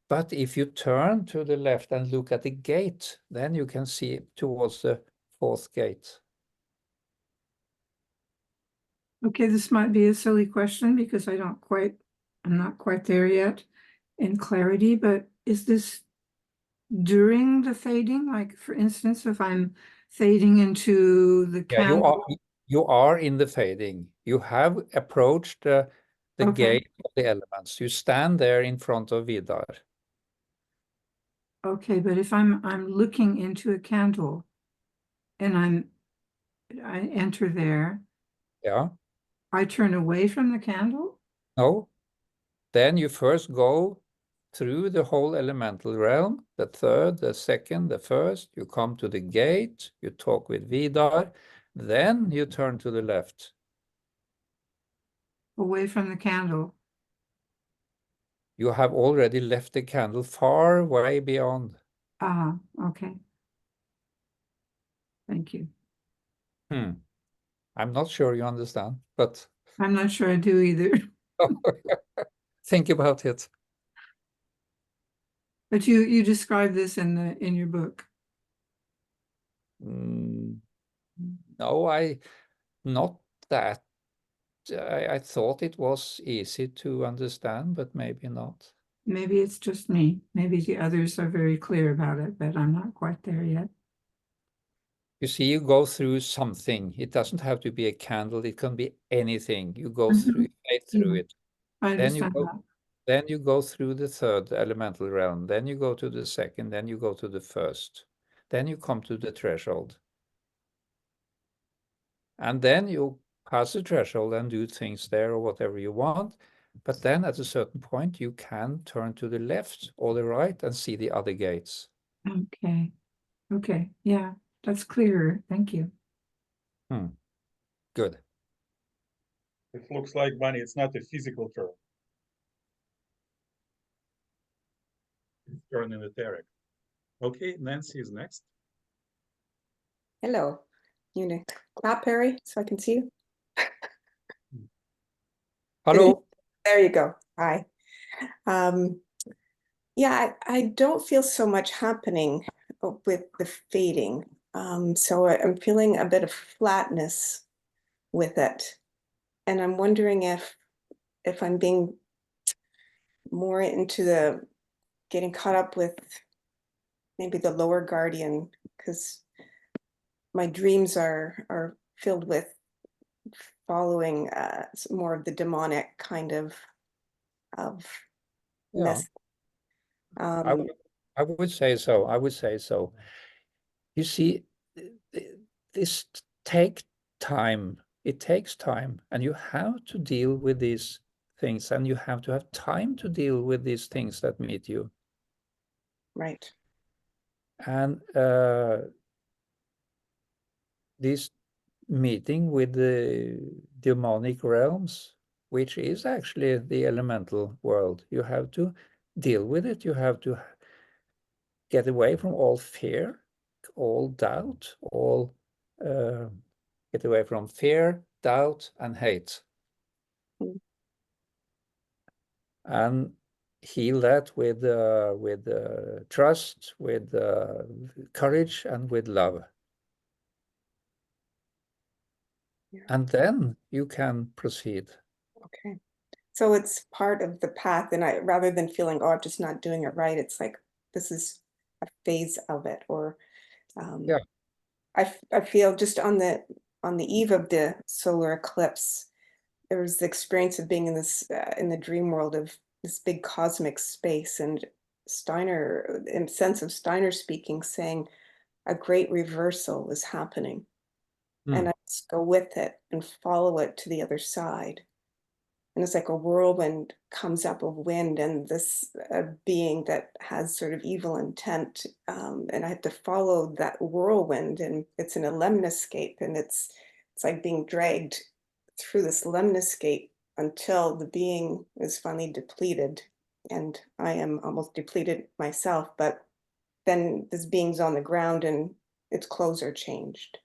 But if you turn to the left and look at the gate, then you can see towards the fourth gate.
Okay, this might be a silly question because I'm not quite there yet in clarity, but is this during the fading? Like, for instance, if I'm fading into the
Yeah,
candle.
you are in the fading. You have approached the
Okay.
gate of the elements. You stand there in front of Vidar.
Okay, but if I'm looking into a candle and I enter there,
Yeah.
I turn away from the candle?
No. Then you first go through the whole elemental realm, the third, the second, the first. You come to the gate, you talk with Vidar, then you turn to the left.
Away from the candle.
You have already left the candle far way beyond.
Ah, okay. Thank you.
I'm not sure you understand, but
I'm not sure I do either.
think about it.
But you describe this in your book.
No, not that. I thought it was easy to understand, but maybe not.
Maybe it's just me. Maybe the others are very clear about it, but I'm not quite there yet.
You see, you go through something. It doesn't have to be a candle. It can be anything. You go through, fade through
Yeah,
it.
I
Then you
understand
go,
that.
then you go through the third elemental realm. Then you go to the second. Then you go to the first. Then you come to the threshold. And then you pass the threshold and do things there or whatever you want. But then at a certain point, you can turn to the left or the right and see the other gates.
Okay. Okay. Yeah, that's clearer. Thank you.
Good.
It looks like, Bunny, it's not a physical turn. It's turning etheric. Okay, Nancy is next.
Hello. You know, clap, Harry, so I can see you.
Hello.
There you go. Hi. Yeah, I don't feel so much happening with the fading. So I'm feeling a bit of flatness with it. And I'm wondering if I'm being more into the getting caught up with maybe the lower guardian, because my dreams are filled with following more of the demonic kind of
Yeah.
mess.
I would say so. I would say so. You see, this take time. It takes time, and you have to deal with these things, and you have to have time to deal with these things that meet you.
Right.
And this meeting with the demonic realms, which is actually the elemental world, you have to deal with it. You have to get away from all fear, all doubt, get away from fear, doubt, and hate. And heal that with trust, with courage, and with love.
Yeah.
And then you can proceed.
Okay. So it's part of the path, and rather than feeling, oh, I'm just not doing it right, it's like this is a phase of it. Or
Yeah.
I feel just on the eve of the solar eclipse, there was the experience of being in this in the dream world of this big cosmic space, and Steiner, in sense of Steiner speaking, saying a great reversal is happening. And I just go with it and follow it to the other side. And it's like a whirlwind comes up of wind, and this being that has sort of evil intent, and I have to follow that whirlwind, and it's in a lemniscape, and it's like being dragged through this lemniscape until the being is finally depleted, and I am almost depleted myself. But then this being's on the ground, and its clothes are changed.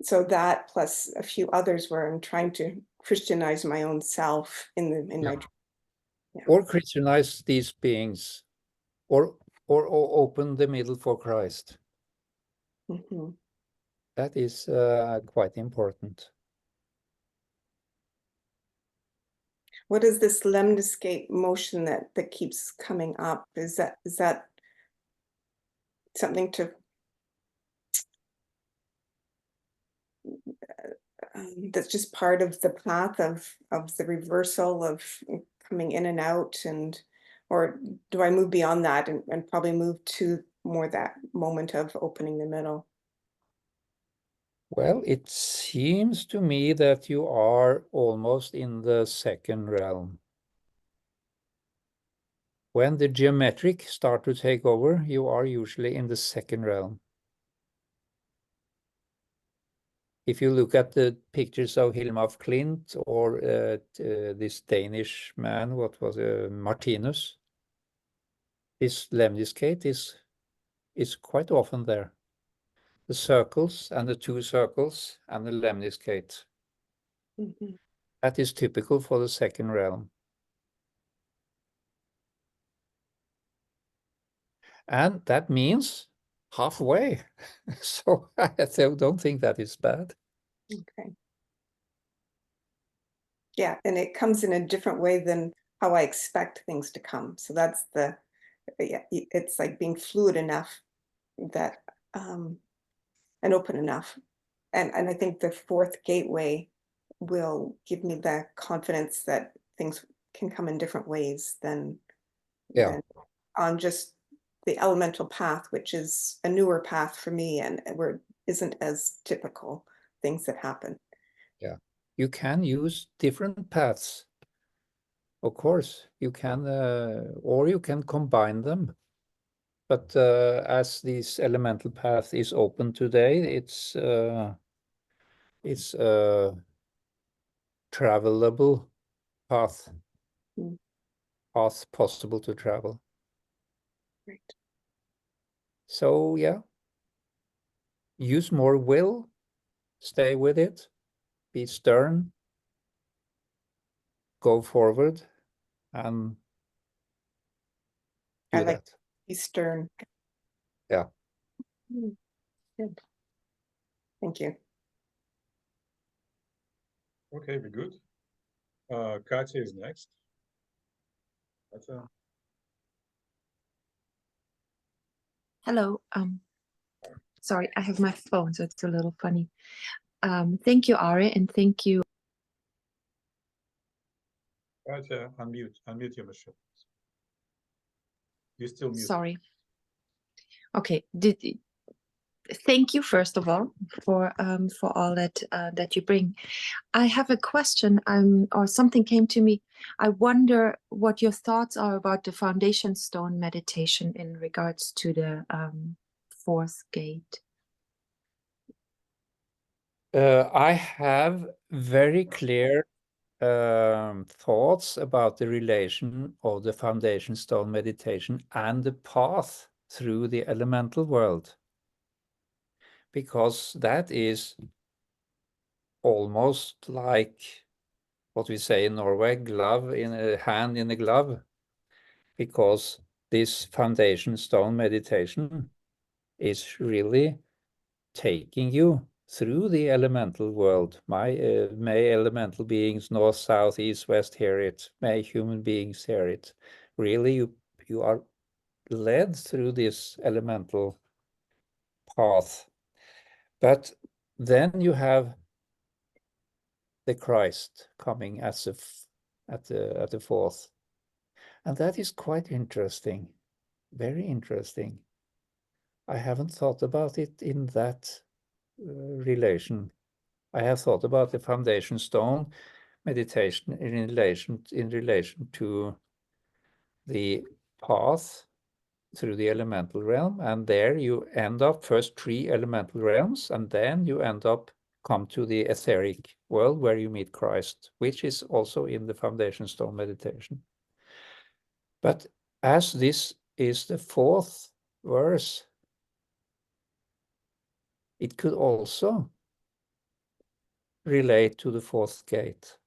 So that plus a few others where I'm trying to Christianize my own self in my dream. Yeah.
Or Christianize these beings, or open the middle for Christ.
Mhm.
That is quite important.
what is this lemniscate motion that keeps coming up? Is that something to that's just part of the path of the reversal of coming in and out, and or do I move beyond that and probably move to more that moment of opening the middle?
Well, it seems to me that you are almost in the second realm. When the geometric start to take over, you are usually in the second realm. If you look at the pictures of Hilma af Klint or this Danish man, what was Martinus, his lemniscate is quite often there. The circles and the two circles and the lemniscate.
Mhm.
That is typical for the second realm. And that means halfway. So I don't think that is bad.
Okay. Yeah, and it comes in a different way than how I expect things to come. So that's yeah, it's like being fluid enough that and open enough. And I think the fourth gateway will give me the confidence that things can come in different ways than on just the elemental path, which is a newer path for me and where it isn't as typical things that happen.
Yeah, you can use different paths. Of course, you can, or you can combine them. But as this elemental path is open today, it's a travelable path, path possible to travel.
Right.
So yeah, use more will, stay with it, be stern, go forward, and do
I like
that.
be stern.
Yeah.
Good. Thank you.
Okay, we're good. Katya is next. Katya.
Hello. Sorry, I have my phone, so it's a little funny. Thank you, Ari, and thank you.
Katya, unmute your machine. You're still muted.
Sorry. Okay. Thank you first of all for all that you bring. I have a question. Or something came to me. I wonder what your thoughts are about the foundation stone meditation in regards to the fourth gate.
I have very clear thoughts about the relation of the foundation stone meditation and the path through the elemental world, because that is almost like what we say in Norway, glove in a hand in a glove, because this foundation stone meditation is really taking you through the elemental world. May elemental beings, north, south, east, west, hear it. May human beings hear it. Really, you are led through this elemental path. But then you have the Christ coming as at the fourth. And that is quite interesting, very interesting. I haven't thought about it in that relation. I have thought about the foundation stone meditation in relation to the path through the elemental realm, and there you end up first 3 elemental realms, and then you come to the etheric world where you meet Christ, which is also in the foundation stone meditation. But as this is the 4th verse, it could also relate to the 4th gate.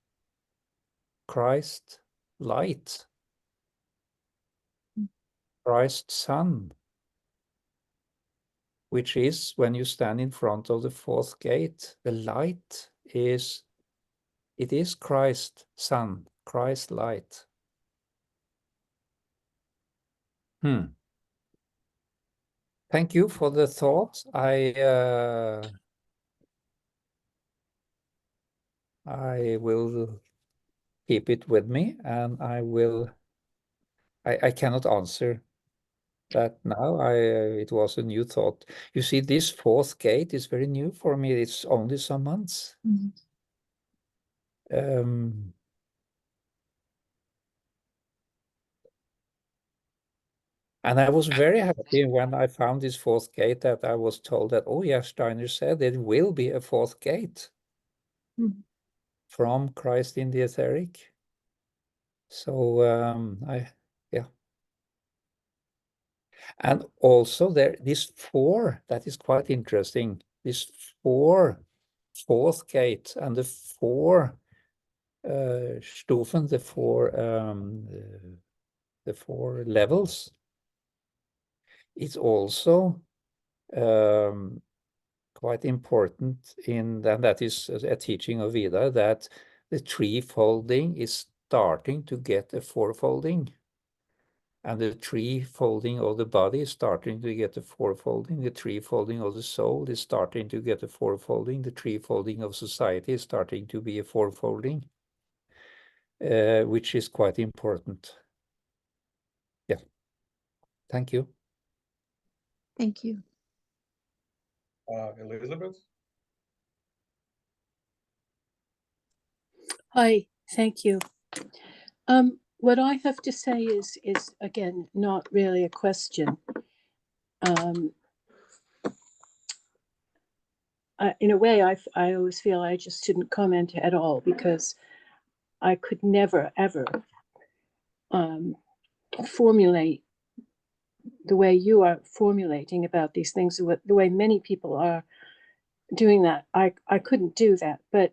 Christ, light, Christ, Son, which is when you stand in front of the 4th gate, the light is Christ, Son, Christ light. Thank you for the thought. I will keep it with me, and I cannot answer that now. It was a new thought. You see, this fourth gate is very new for me. It's only some months. And I was very happy when I found this fourth gate, that I was told that, oh yeah, Steiner said there will be a fourth gate from Christ in the etheric. So yeah. And also this 4, that is quite interesting. This fourth gate and the 4 Stufen, the 4 levels. It's also quite important in that is a teaching of Vidar, that the 3-folding is starting to get a 4-folding. And the 3-folding of the body is starting to get a 4-folding. The 3-folding of the soul is starting to get a 4-folding. The 3-folding of society is starting to be a 4-folding, which is quite important. Yeah. Thank you.
Thank you.
Elizabeth?
Hi, thank you. What I have to say is again, not really a question. In a way, I always feel I just didn't comment at all, because I could never, ever formulate the way you are formulating about these things, the way many people are doing that. I couldn't do that, but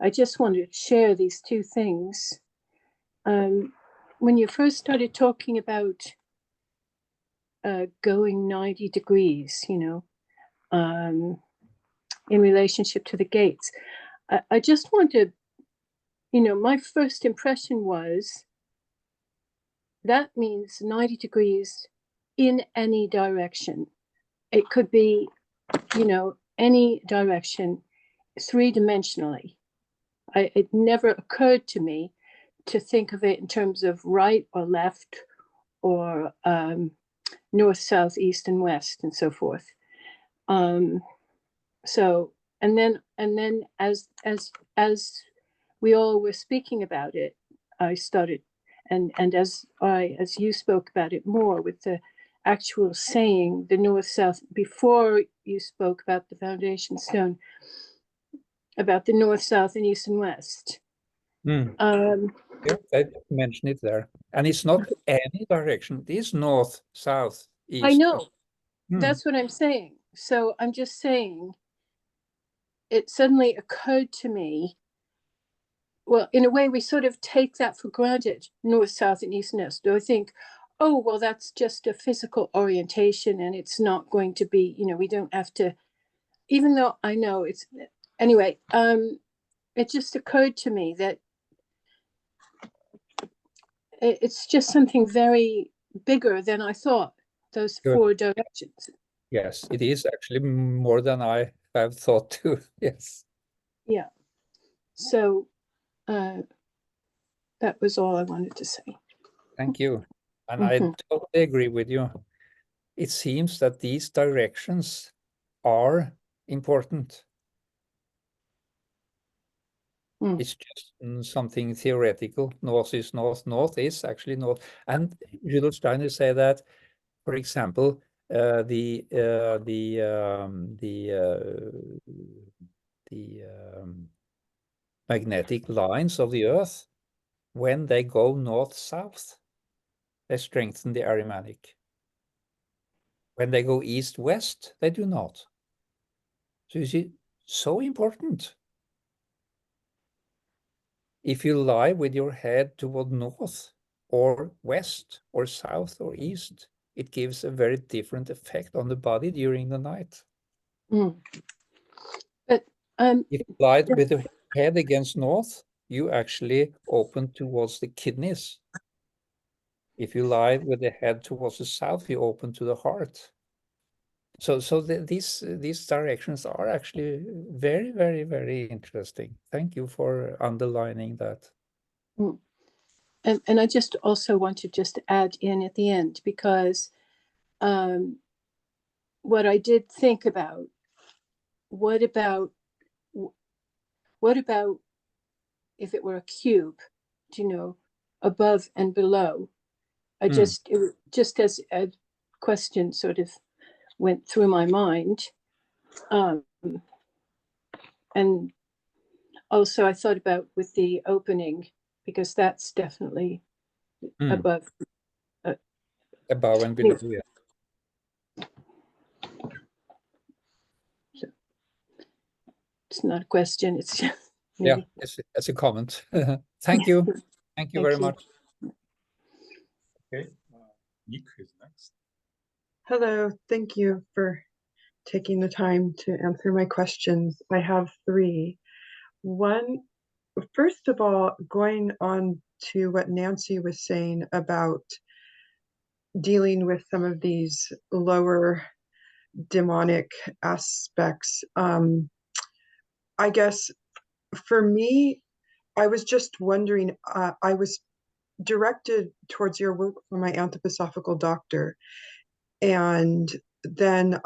I just wanted to share these two things. When you first started talking about going 90 degrees, in relationship to the gates, I just want to, my first impression was that means 90 degrees in any direction. It could be, any direction, 3-dimensionally. It never occurred to me to think of it in terms of right or left, or north, south, east, and west, and so forth. So, and then as we all were speaking about it, I started, and as you spoke about it more with the actual saying, the north, south, before you spoke about the foundation stone, about the north, south, and east and west.
Yeah, I mentioned it there. And it's not any direction. It is north, south, east.
I know. That's what I'm saying. So I'm just saying, it suddenly occurred to me, well, in a way, we sort of take that for granted, north, south, and east and west. Do I think, oh, well, that's just a physical orientation, and it's not going to be, we don't have to, even though I know it's, anyway, it just occurred to me that it's just something very bigger than I thought, those 4 directions.
Yes, it is actually more than I have thought too. Yes.
Yeah. So that was all I wanted to say.
Thank you. And I totally agree with you. It seems that these directions are important. It's just something theoretical. North is north. North is actually north. And Rudolf Steiner say that, for example, the magnetic lines of the Earth, when they go north-south, they strengthen the aromatic. When they go east-west, they do not. So you see, so important. If you lie with your head toward north or west or south or east, it gives a very different effect on the body during the night.
But
if you lie with your head against north, you actually open towards the kidneys. If you lie with the head towards the south, you open to the heart. So these directions are actually very, very, very interesting. Thank you for underlining that.
And I just also want to just add in at the end, because what I did think about, what about if it were a cube, you know, above and below? Just as a question sort of went through my mind. And also I thought about with the opening, because that's definitely above.
Above and below, yeah.
So it's not a question, it's just
maybe. Yeah, it's a comment. Thank you. Thank you very much.
Okay, Nick is next.
Hello, thank you for taking the time to answer my questions. I have 3. One, first of all, going on to what Nancy was saying about dealing with some of these lower demonic aspects. I guess for me, I was just wondering, I was directed towards your work from my anthroposophical doctor, and then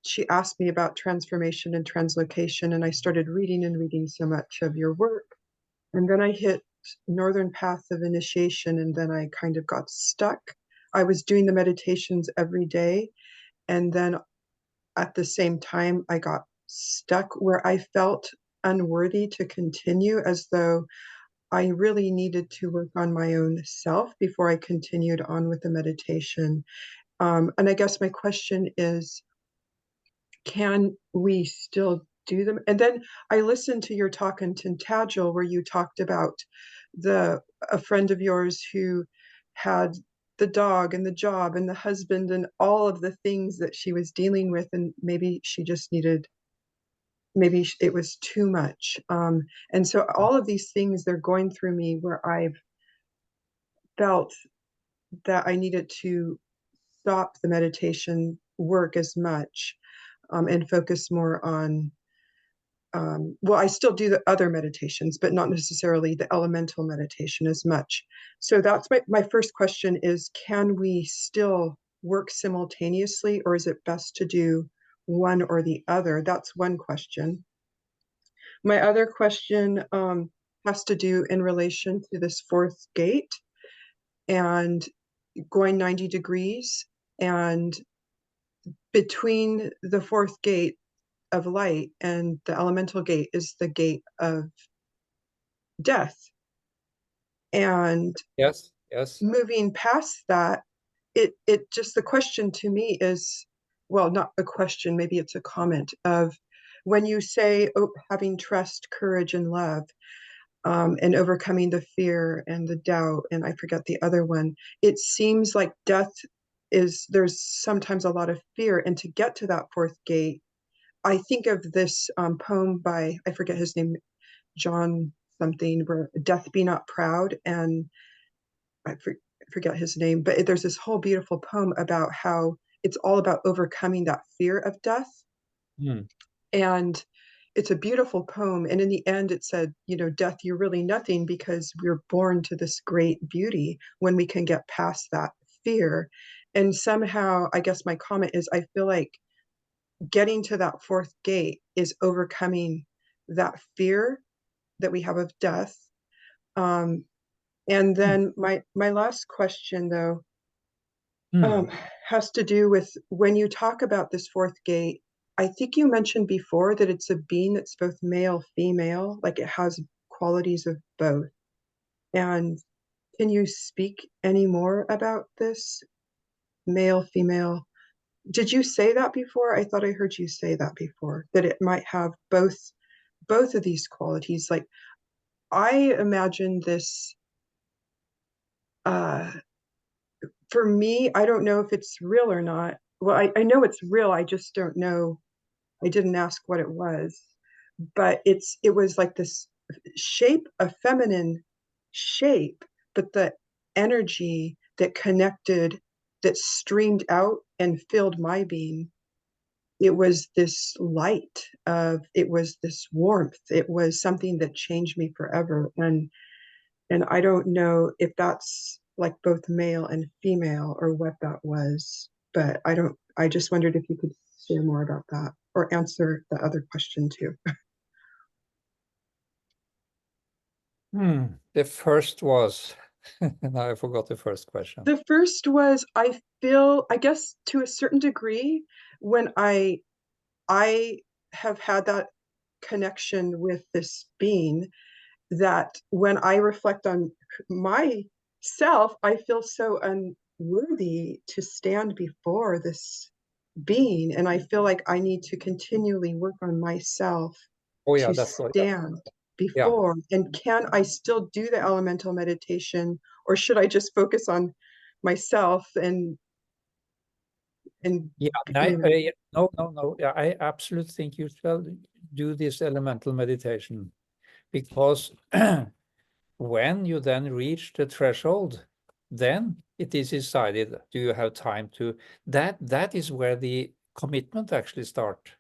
she asked me about transformation and translocation, and I started reading and reading so much of your work, and then I hit Northern Path of Initiation, and then I kind of got stuck. I was doing the meditations every day, and then at the same time I got stuck where I felt unworthy to continue, as though I really needed to work on my own self before I continued on with the meditation. And I guess my question is, can we still do them? And then I listened to your talk in Tintagel where you talked about a friend of yours who had the dog and the job and the husband and all of the things that she was dealing with, and maybe she just needed, maybe it was too much. And so all of these things, they're going through me where I've felt that I needed to stop the meditation work as much, and focus more on, well, I still do the other meditations, but not necessarily the elemental meditation as much. So that's my first question is, can we still work simultaneously, or is it best to do one or the other? That's one question. My other question has to do in relation to this 4th gate and going 90 degrees, and between the 4th gate of light and the elemental gate is the gate of death. And
yes,
moving past that, it just, the question to me is, well, not a question, maybe it's a comment of, when you say having trust, courage, and love, and overcoming the fear and the doubt, and I forget the other one, it seems like death is, there's sometimes a lot of fear. And to get to that 4th gate, I think of this poem by, I forget his name, John something, where Death Be Not Proud, and I forget his name, but there's this whole beautiful poem about how it's all about overcoming that fear of death. And it's a beautiful poem. And in the end, it said, you know, death, you're really nothing, because we're born to this great beauty when we can get past that fear. And somehow, I guess my comment is, I feel like getting to that 4th gate is overcoming that fear that we have of death. And then my last question, though, has to do with, when you talk about this 4th gate, I think you mentioned before that it's a being that's both male, female, like it has qualities of both. And can you speak any more about this male, female? Did you say that before? I thought I heard you say that before, that it might have both of these qualities. Like, I imagine this, for me, I don't know if it's real or not. Well, I know it's real, I just don't know. I didn't ask what it was, but it was like this shape, a feminine shape, but the energy that connected, that streamed out and filled my being, it was this light of, it was this warmth. It was something that changed me forever. And I don't know if that's like both male and female or what that was, but I just wondered if you could share more about that or answer the other question too.
The first was, now I forgot the first question.
The first was, I feel, I guess to a certain degree, when I have had that connection with this being, that when I reflect on myself, I feel so unworthy to stand before this being. And I feel like I need to continually work on myself
Oh yeah,
to
that's what.
stand
Yeah.
before. And can I still do the elemental meditation, or should I just focus on myself and
Yeah, no. Yeah, I absolutely think you should do this elemental meditation, because when you then reach the threshold, then it is decided, do you have time to, that is where the commitment actually starts.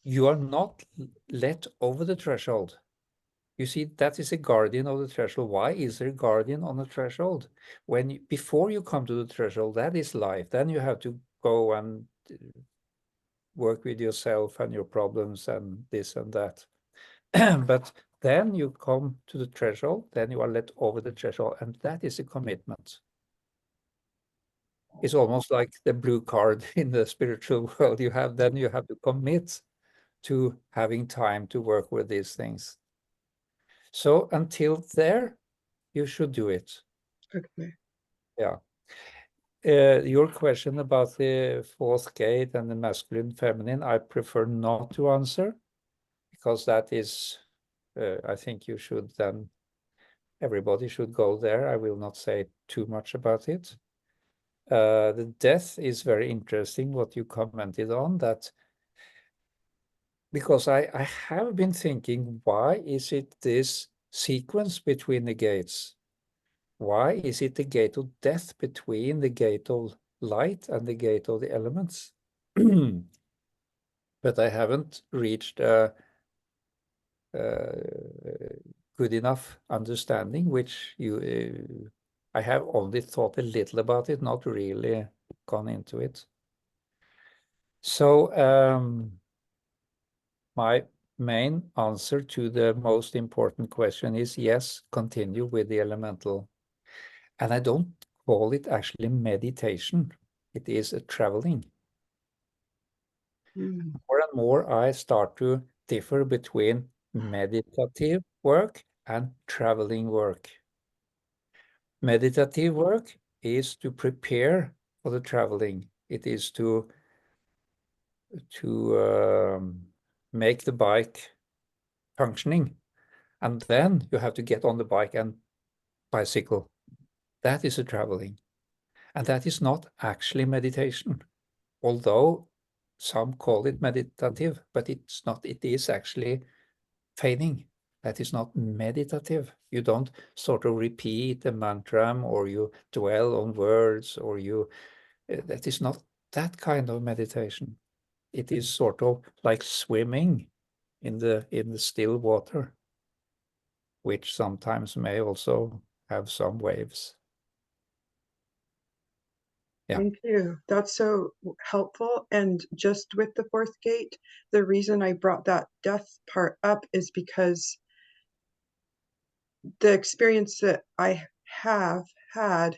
You are not let over the threshold. You see, that is a guardian of the threshold. Why is there a guardian on the threshold? Before you come to the threshold, that is life. Then you have to go and work with yourself and your problems and this and that. But then you come to the threshold, then you are let over the threshold, and that is a commitment. It's almost like the blue card in the spiritual world. You have to commit to having time to work with these things. So until there, you should do it.
Okay.
Yeah. Your question about the fourth gate and the masculine, feminine, I prefer not to answer, because that is, I think you should then, everybody should go there. I will not say too much about it. The death is very interesting, what you commented on, that because I have been thinking, why is it this sequence between the gates? Why is it the gate of death between the gate of light and the gate of the elements? But I haven't reached a good enough understanding, which I have only thought a little about it, not really gone into it. So my main answer to the most important question is yes, continue with the elemental. And I don't call it actually meditation. It is a traveling. More and more I start to differ between meditative work and traveling work. Meditative work is to prepare for the traveling. It is to make the bike functioning, and then you have to get on the bike and bicycle. That is a traveling, and that is not actually meditation, although some call it meditative, but it's not. It is actually feigning. That is not meditative. You don't sort of repeat a mantra, or you dwell on words, or you that is not that kind of meditation. It is sort of like swimming in the still water, which sometimes may also have some waves. Yeah.
Thank you. That's so helpful. And just with the fourth gate, the reason I brought that death part up is because the experience that I have had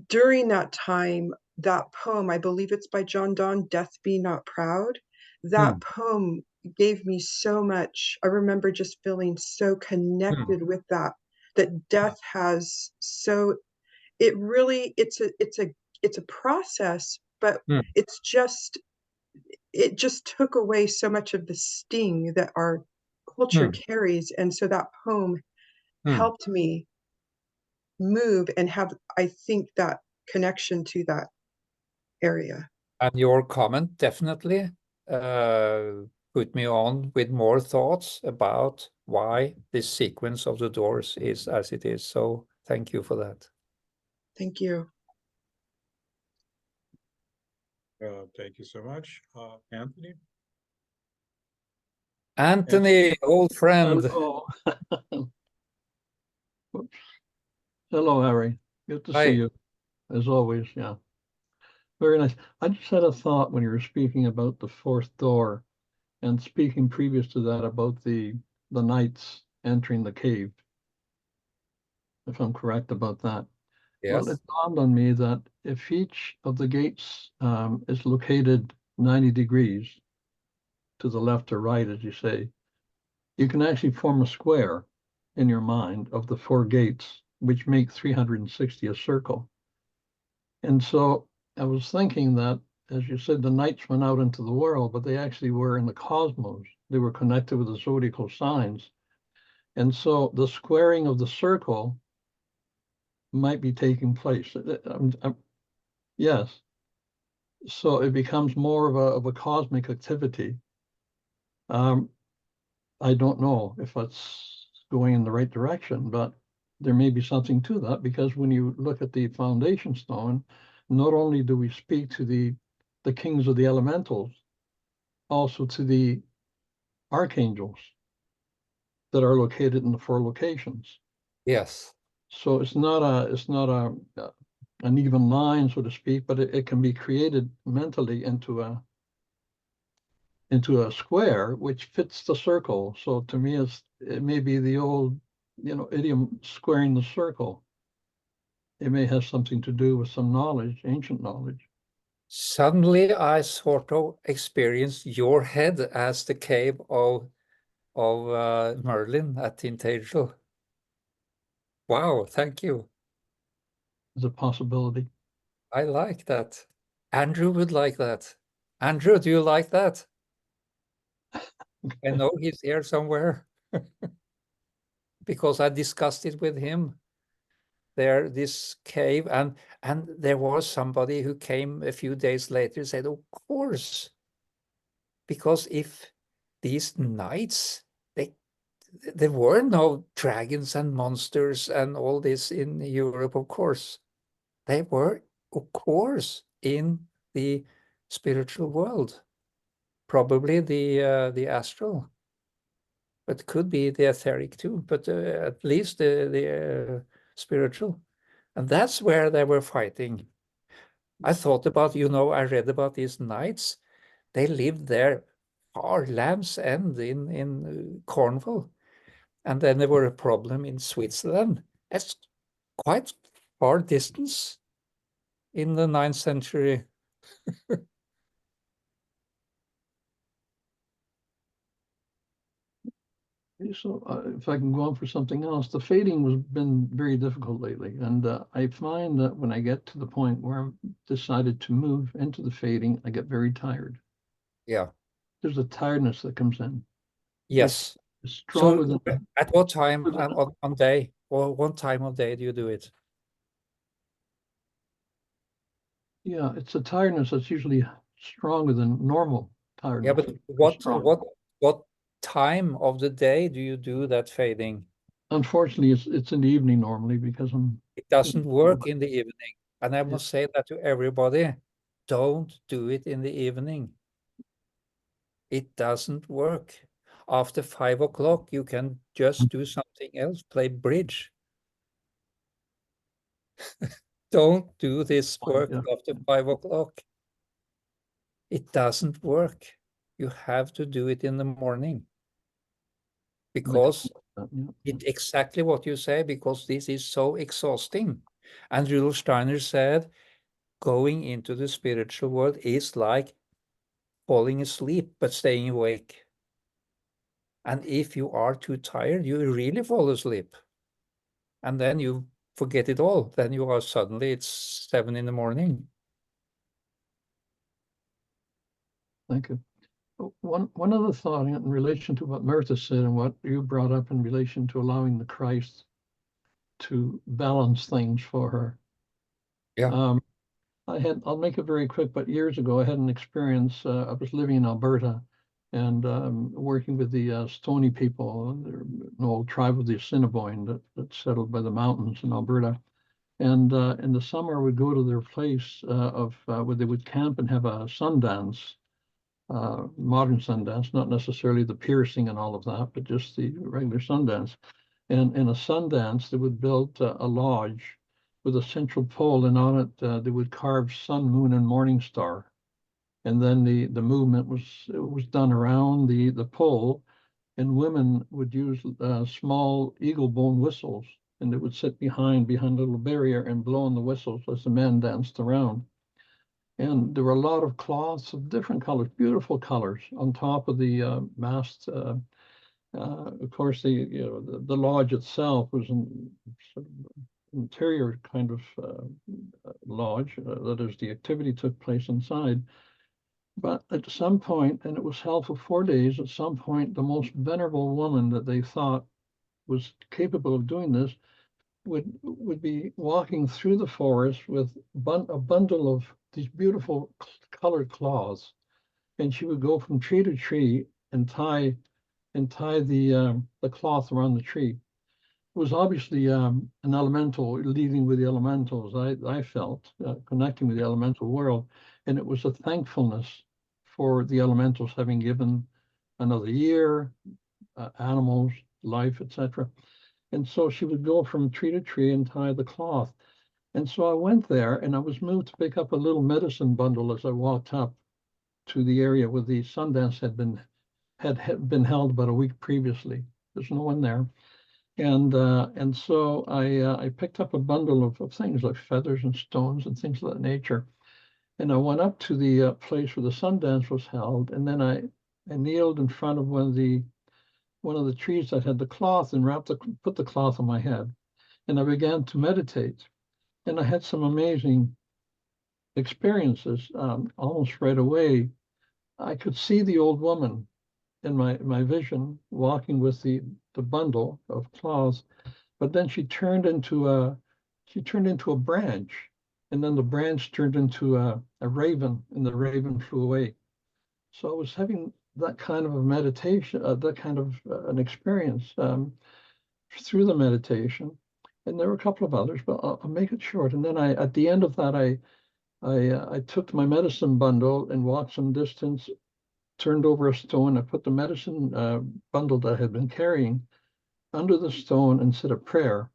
during that time, that poem, I believe it's by John Donne, Death Be Not Proud. That poem gave me so much. I remember just feeling so connected with that death has so, it really, it's a process, but it just took away so much of the sting that our culture carries. And so that poem helped me move and have, I think, that connection to that area.
And your comment, definitely, put me on with more thoughts about why this sequence of the doors is as it is. So thank you for that.
Thank you.
Thank you so much. Anthony?
Anthony, old friend.
Hello. Hello, Harry. Good to
Hi.
see you, as always. Yeah, very nice. I just had a thought when you were speaking about the fourth door, and speaking previous to that about the knights entering the cave, if I'm correct about that. Well,
Yes.
it dawned on me that if each of the gates is located 90 degrees to the left or right, as you say, you can actually form a square in your mind of the four gates, which make 360 a circle. And so I was thinking that, as you said, the knights went out into the world, but they actually were in the cosmos. They were connected with the zodiacal signs. And so the squaring of the circle might be taking place. Yes. So it becomes more of a cosmic activity. I don't know if that's going in the right direction, but there may be something to that, because when you look at the foundation stone, not only do we speak to the kings of the elementals, also to the archangels that are located in the four locations.
Yes.
So it's not an even line, so to speak, but it can be created mentally into a square which fits the circle. So to me, it may be the old, idiom, squaring the circle. It may have something to do with some knowledge, ancient knowledge.
Suddenly I sort of experienced your head as the cave of Merlin at Tintagel. Wow, thank you.
It's a possibility.
I like that. Andrew would like that. Andrew, do you like that? I know he's here somewhere because I discussed it with him. There, this cave, and there was somebody who came a few days later and said, of course, because if these knights, there were no dragons and monsters and all this in Europe, of course. They were, of course, in the spiritual world, probably the astral, but could be the etheric too, but at least the spiritual. And that's where they were fighting. I thought about, I read about these knights. They lived there far Lamb's End in Cornwall. And then there were a problem in Switzerland. That's quite far distance in the 9th century.
So if I can go on for something else, the fading has been very difficult lately. And I find that when I get to the point where I've decided to move into the fading, I get very tired.
Yeah.
There's a tiredness that comes in.
Yes.
It's stronger
So
than.
at what time on day, or what time of day do you do it?
Yeah, it's a tiredness that's usually stronger than normal tiredness.
Yeah, but what time of the day do you do that fading?
Unfortunately, it's in the evening normally because
It doesn't work in the evening. And I must say that to everybody, don't do it in the evening. It doesn't work. After 5 o'clock, you can just do something else, play bridge. Don't do this work after 5 o'clock. It doesn't work. You have to do it in the morning. Because it's exactly what you say, because this is so exhausting. And Rudolf Steiner said, going into the spiritual world is like falling asleep, but staying awake. And if you are too tired, you really fall asleep. And then you forget it all. Then you are suddenly, it's 7 in the morning.
Thank you. One other thought in relation to what Martha said and what you brought up in relation to allowing the Christ to balance things for her.
Yeah.
I'll make it very quick, but years ago I had an experience. I was living in Alberta and working with the Stoney people, an old tribe of the Assiniboine that settled by the mountains in Alberta. And in the summer, we'd go to their place where they would camp and have a Sundance, modern Sundance, not necessarily the piercing and all of that, but just the regular Sundance. And in a Sundance, they would build a lodge with a central pole, and on it they would carve sun, moon, and morning star. And then the movement was done around the pole, and women would use small eagle bone whistles, and they would sit behind a little barrier and blow on the whistles as the men danced around. And there were a lot of cloths of different colors, beautiful colors, on top of the mast. Of course, the lodge itself was in sort of interior kind of lodge. That is, the activity took place inside. But at some point, and it was held for 4 days, at some point, the most venerable woman that they thought was capable of doing this would be walking through the forest with a bundle of these beautiful colored cloths, and she would go from tree to tree and tie the cloth around the tree. It was obviously an elemental leading with the elementals. I felt connecting with the elemental world, and it was a thankfulness for the elementals having given another year, animals, life, etc. And so she would go from tree to tree and tie the cloth. And so I went there, and I was moved to pick up a little medicine bundle as I walked up to the area where the Sundance had been held about a week previously. There's no one there. And so I picked up a bundle of things like feathers and stones and things of that nature. And I went up to the place where the Sundance was held, and then I kneeled in front of one of the trees that had the cloth and put the cloth on my head. And I began to meditate. And I had some amazing experiences almost right away. I could see the old woman in my vision walking with the bundle of cloths, but then she turned into a branch, and then the branch turned into a raven, and the raven flew away. So I was having that kind of a meditation, that kind of an experience through the meditation. And there were a couple of others, but I'll make it short. And then at the end of that, I took my medicine bundle and walked some distance, turned over a stone. I put the medicine bundle that I had been carrying under the stone and said a prayer.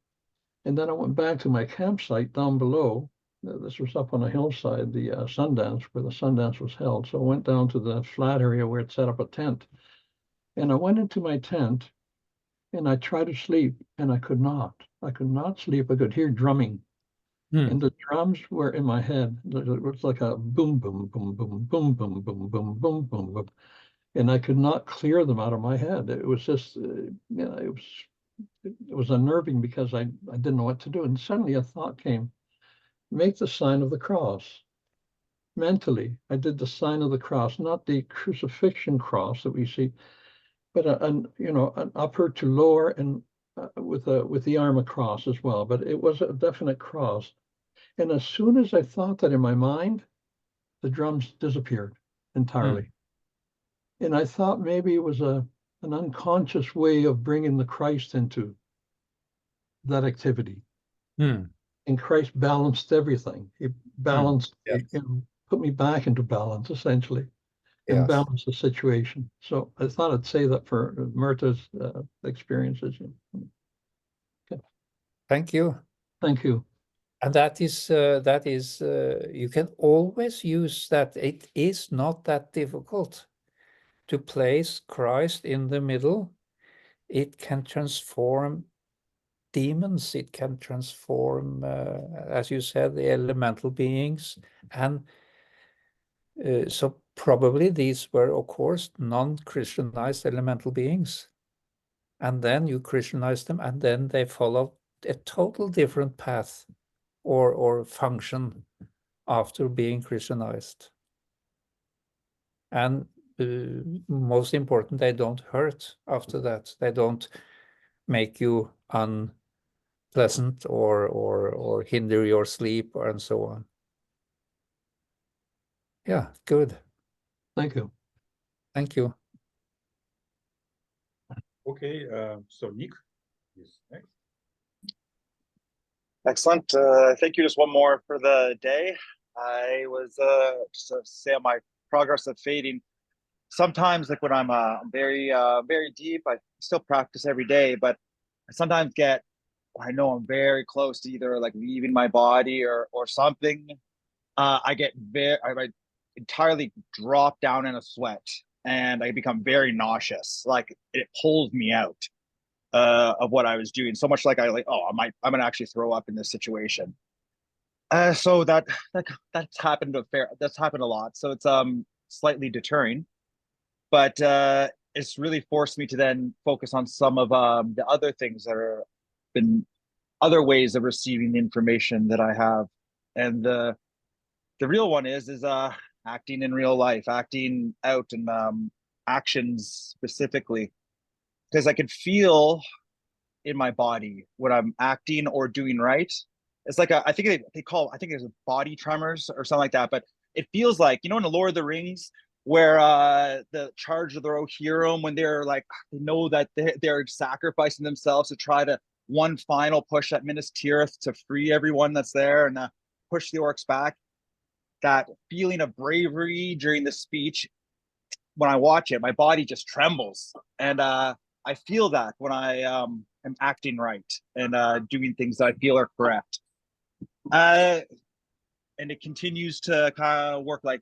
And then I went back to my campsite down below. This was up on a hillside, the Sundance, where the Sundance was held. So I went down to the flat area where it set up a tent. And I went into my tent and I tried to sleep, and I could not. I could not sleep. I could hear drumming. And the drums were in my head. It was like a boom, boom, boom, boom, boom, boom, boom, boom, boom, boom, boom. And I could not clear them out of my head. It was just, it was unnerving because I didn't know what to do. And suddenly a thought came, make the sign of the cross. Mentally, I did the sign of the cross, not the crucifixion cross that we see, but an upper to lower and with the arm across as well. But it was a definite cross. And as soon as I thought that in my mind, the drums disappeared entirely. And I thought maybe it was an unconscious way of bringing the Christ into that activity. And Christ balanced everything. He balanced, put me back into balance, essentially, and balanced the situation. So I thought I'd say that for Myrta's experiences. Okay.
Thank you.
Thank you.
And that is you can always use that. It is not that difficult to place Christ in the middle. It can transform demons. It can transform, as you said, the elemental beings. And so probably these were, of course, non-Christianized elemental beings. And then you Christianize them, and then they follow a total different path or function after being Christianized. And most important, they don't hurt after that. They don't make you unpleasant or hinder your sleep and so on. Yeah, good.
Thank you.
Thank you.
Okay, so Nick is next.
Excellent. Thank you. Just one more for the day. I was just to say on my progress of fading. Sometimes, like when I'm very deep, I still practice every day, but I sometimes get, I know I'm very close to either like leaving my body or something. I entirely drop down in a sweat and I become very nauseous. Like it pulls me out of what I was doing. So much like I'm gonna actually throw up in this situation. So that's happened that's happened a lot. So it's slightly deterring, but it's really forced me to then focus on some of the other things that are been other ways of receiving the information that I have. And the real one is acting in real life, acting out and actions specifically, because I can feel in my body when I'm acting or doing right. It's like I think I think there's body tremors or something like that, but it feels like, you know, in the Lord of the Rings where the charge of the Rohirrim, when they're like, they know that they're sacrificing themselves to try to one final push at Minas Tirith to free everyone that's there and push the orcs back. That feeling of bravery during the speech, when I watch it, my body just trembles, and I feel that when I am acting right and doing things that I feel are correct. And it continues to kind of work like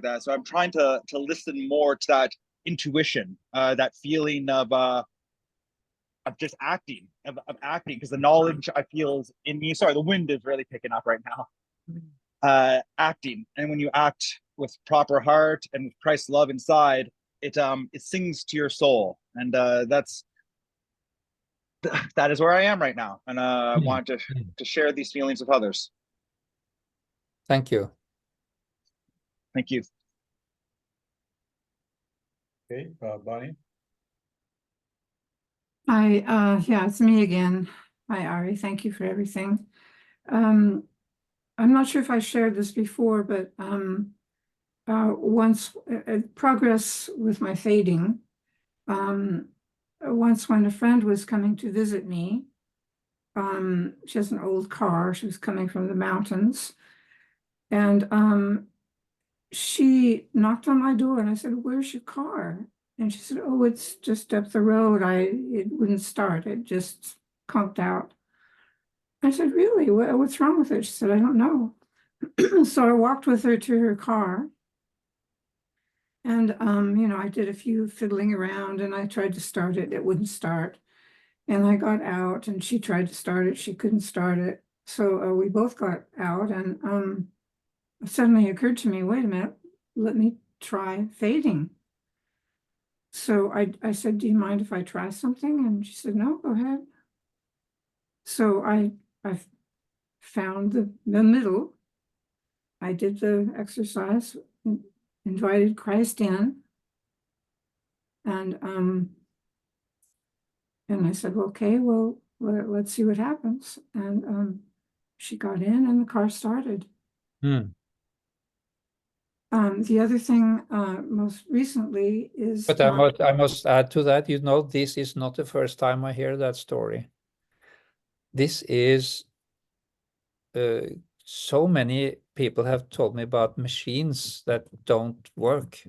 that. So I'm trying to listen more to that intuition, that feeling of just acting, of acting, because the knowledge I feel is in me. Sorry, the wind is really picking up right now. Acting, and when you act with proper heart and with Christ's love inside, it sings to your soul, and that is where I am right now, and I want to share these feelings with others.
Thank you.
Thank you.
Okay, Bonnie.
Hi, yeah, it's me again. Hi, Ari. Thank you for everything. I'm not sure if I shared this before, but once progress with my fading. Once when a friend was coming to visit me, she has an old car. She was coming from the mountains, and she knocked on my door, and I said, "Where's your car?" And she said, "Oh, it's just up the road. It wouldn't start. It just conked out." I said, "Really? What's wrong with it?" She said, "I don't know." So I walked with her to her car. And, you know, I did a few fiddling around and I tried to start it. It wouldn't start. And I got out and she tried to start it. She couldn't start it. So we both got out, and it suddenly occurred to me, wait a minute, let me try fading. So I said, "Do you mind if I try something?" And she said, "No, go ahead." So I found the middle. I did the exercise, invited Christ in, and I said, "Okay, well, let's see what happens." And she got in and the car started. The other thing most recently is,
But I must add to that, you know, this is not the first time I hear that story. This is so many people have told me about machines that don't work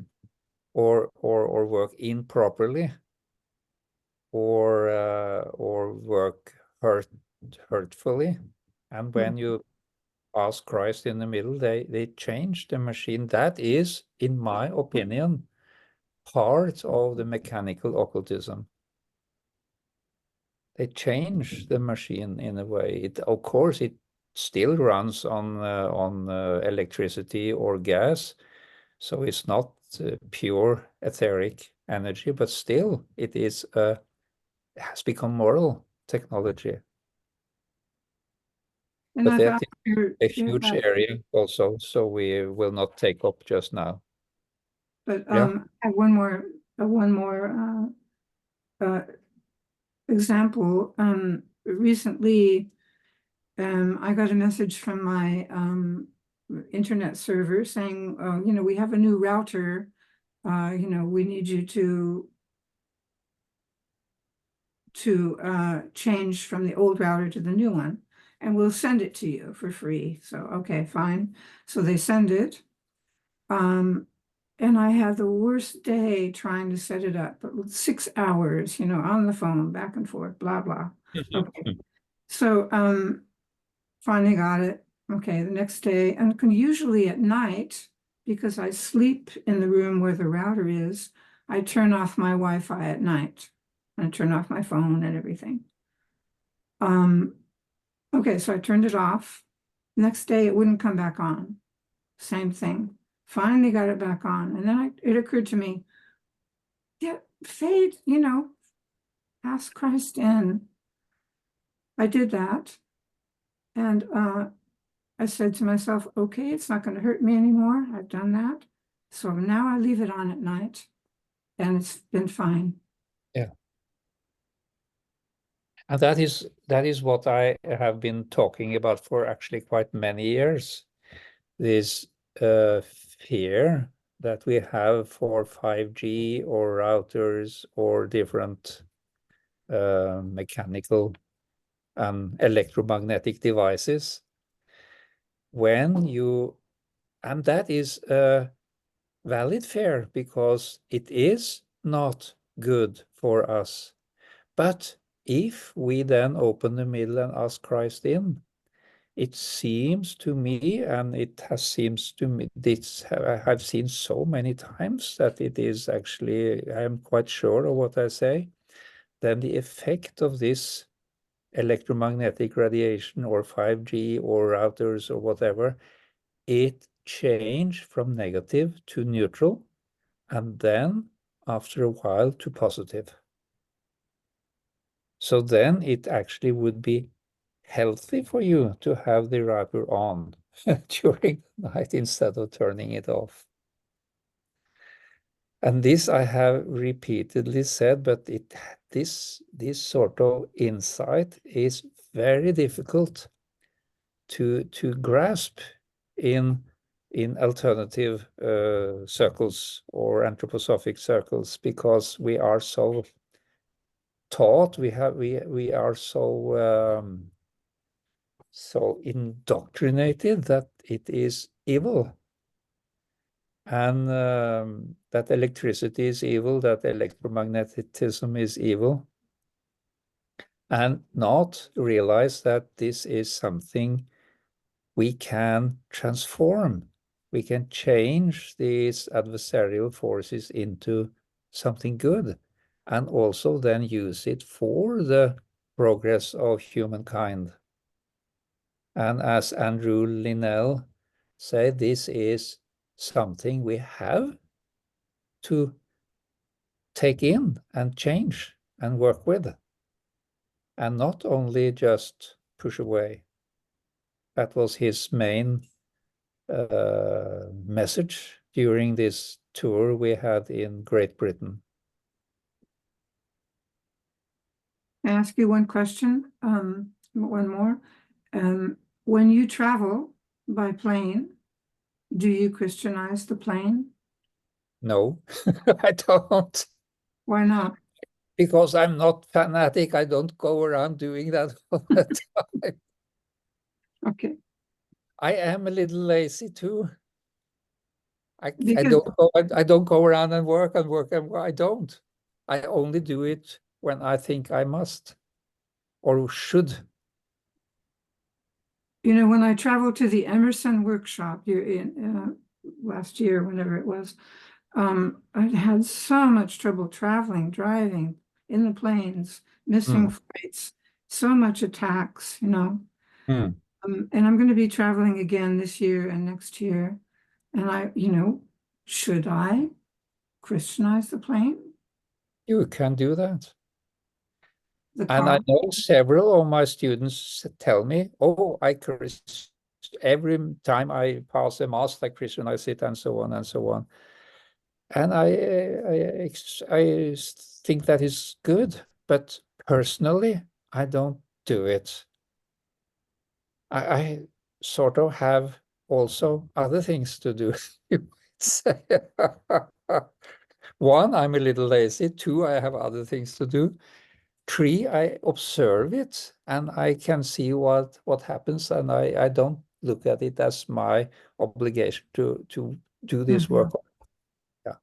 or work improperly or work hurtfully. And when you ask Christ in the middle, they change the machine. That is, in my opinion, part of the mechanical occultism. They change the machine in a way. Of course, it still runs on electricity or gas, so it's not pure etheric energy, but still it has become moral technology.
and
But
I've
that
asked
is
her,
a huge area also, so we will not take up just now.
but
Yeah.
I have one more example. Recently, I got a message from internet server saying, you know, we have a new router. You know, we need you to change from the old router to the new one, and we'll send it to you for free. So, okay, fine. So they send it. And I had the worst day trying to set it up, but 6 hours, you know, on the phone, back and forth, blah, blah. Okay. So, finally got it. Okay, the next day, and usually at night, because I sleep in the room where the router is, I turn off my Wi-Fi at night. And I turn off my phone and everything. Okay, so I turned it off. Next day, it wouldn't come back on. Same thing. Finally got it back on. And then it occurred to me, yeah, fade, you know, ask Christ in. I did that. And I said to myself, okay, it's not going to hurt me anymore. I've done that. So now I leave it on at night. And it's been fine.
Yeah. And that is what I have been talking about for actually quite many years. This fear that we have for 5G or routers or different mechanical and electromagnetic devices. And that is a valid fear because it is not good for us. But if we then open the middle and ask Christ in, it seems to me, and seems to me, I have seen so many times that it is actually, I am quite sure of what I say, then the effect of this electromagnetic radiation or 5G or routers or whatever, it changed from negative to neutral, and then after a while to positive. So then it actually would be healthy for you to have the router on during the night instead of turning it off. And this I have repeatedly said, but this sort of insight is very difficult to grasp in alternative circles or anthroposophic circles, because we are so taught, we are so indoctrinated that it is evil, and that electricity is evil, that electromagnetism is evil, and not realize that this is something we can transform. We can change these adversarial forces into something good, and also then use it for the progress of humankind. And as Andrew Linnell said, this is something we have to take in and change and work with, and not only just push away. That was his main message during this tour we had in Great Britain.
Can I ask you one question? One more. When you travel by plane, do you Christianize the plane?
No, I don't.
Why not?
Because I'm not fanatic. I don't go around doing that all the time.
Okay.
I am a little lazy too. I
Because
don't go around and work. I don't. I only do it when I think I must or should.
you know, when I traveled to the Emerson workshop last year, whenever it was, I had so much trouble driving in the planes, missing flights, so much attacks, you know. And I'm going to be traveling again this year and next year. And should I Christianize the plane?
You can do that.
The
And I
car?
know several of my students tell me, oh, every time I pass a mass, I Christianize it, and so on and so on. And I think that is good, but personally, I don't do it. I sort of have also other things to do. One, I'm a little lazy. Two, I have other things to do. Three, I observe it and I can see what happens, and I don't look at it as my obligation to do this work. Yeah.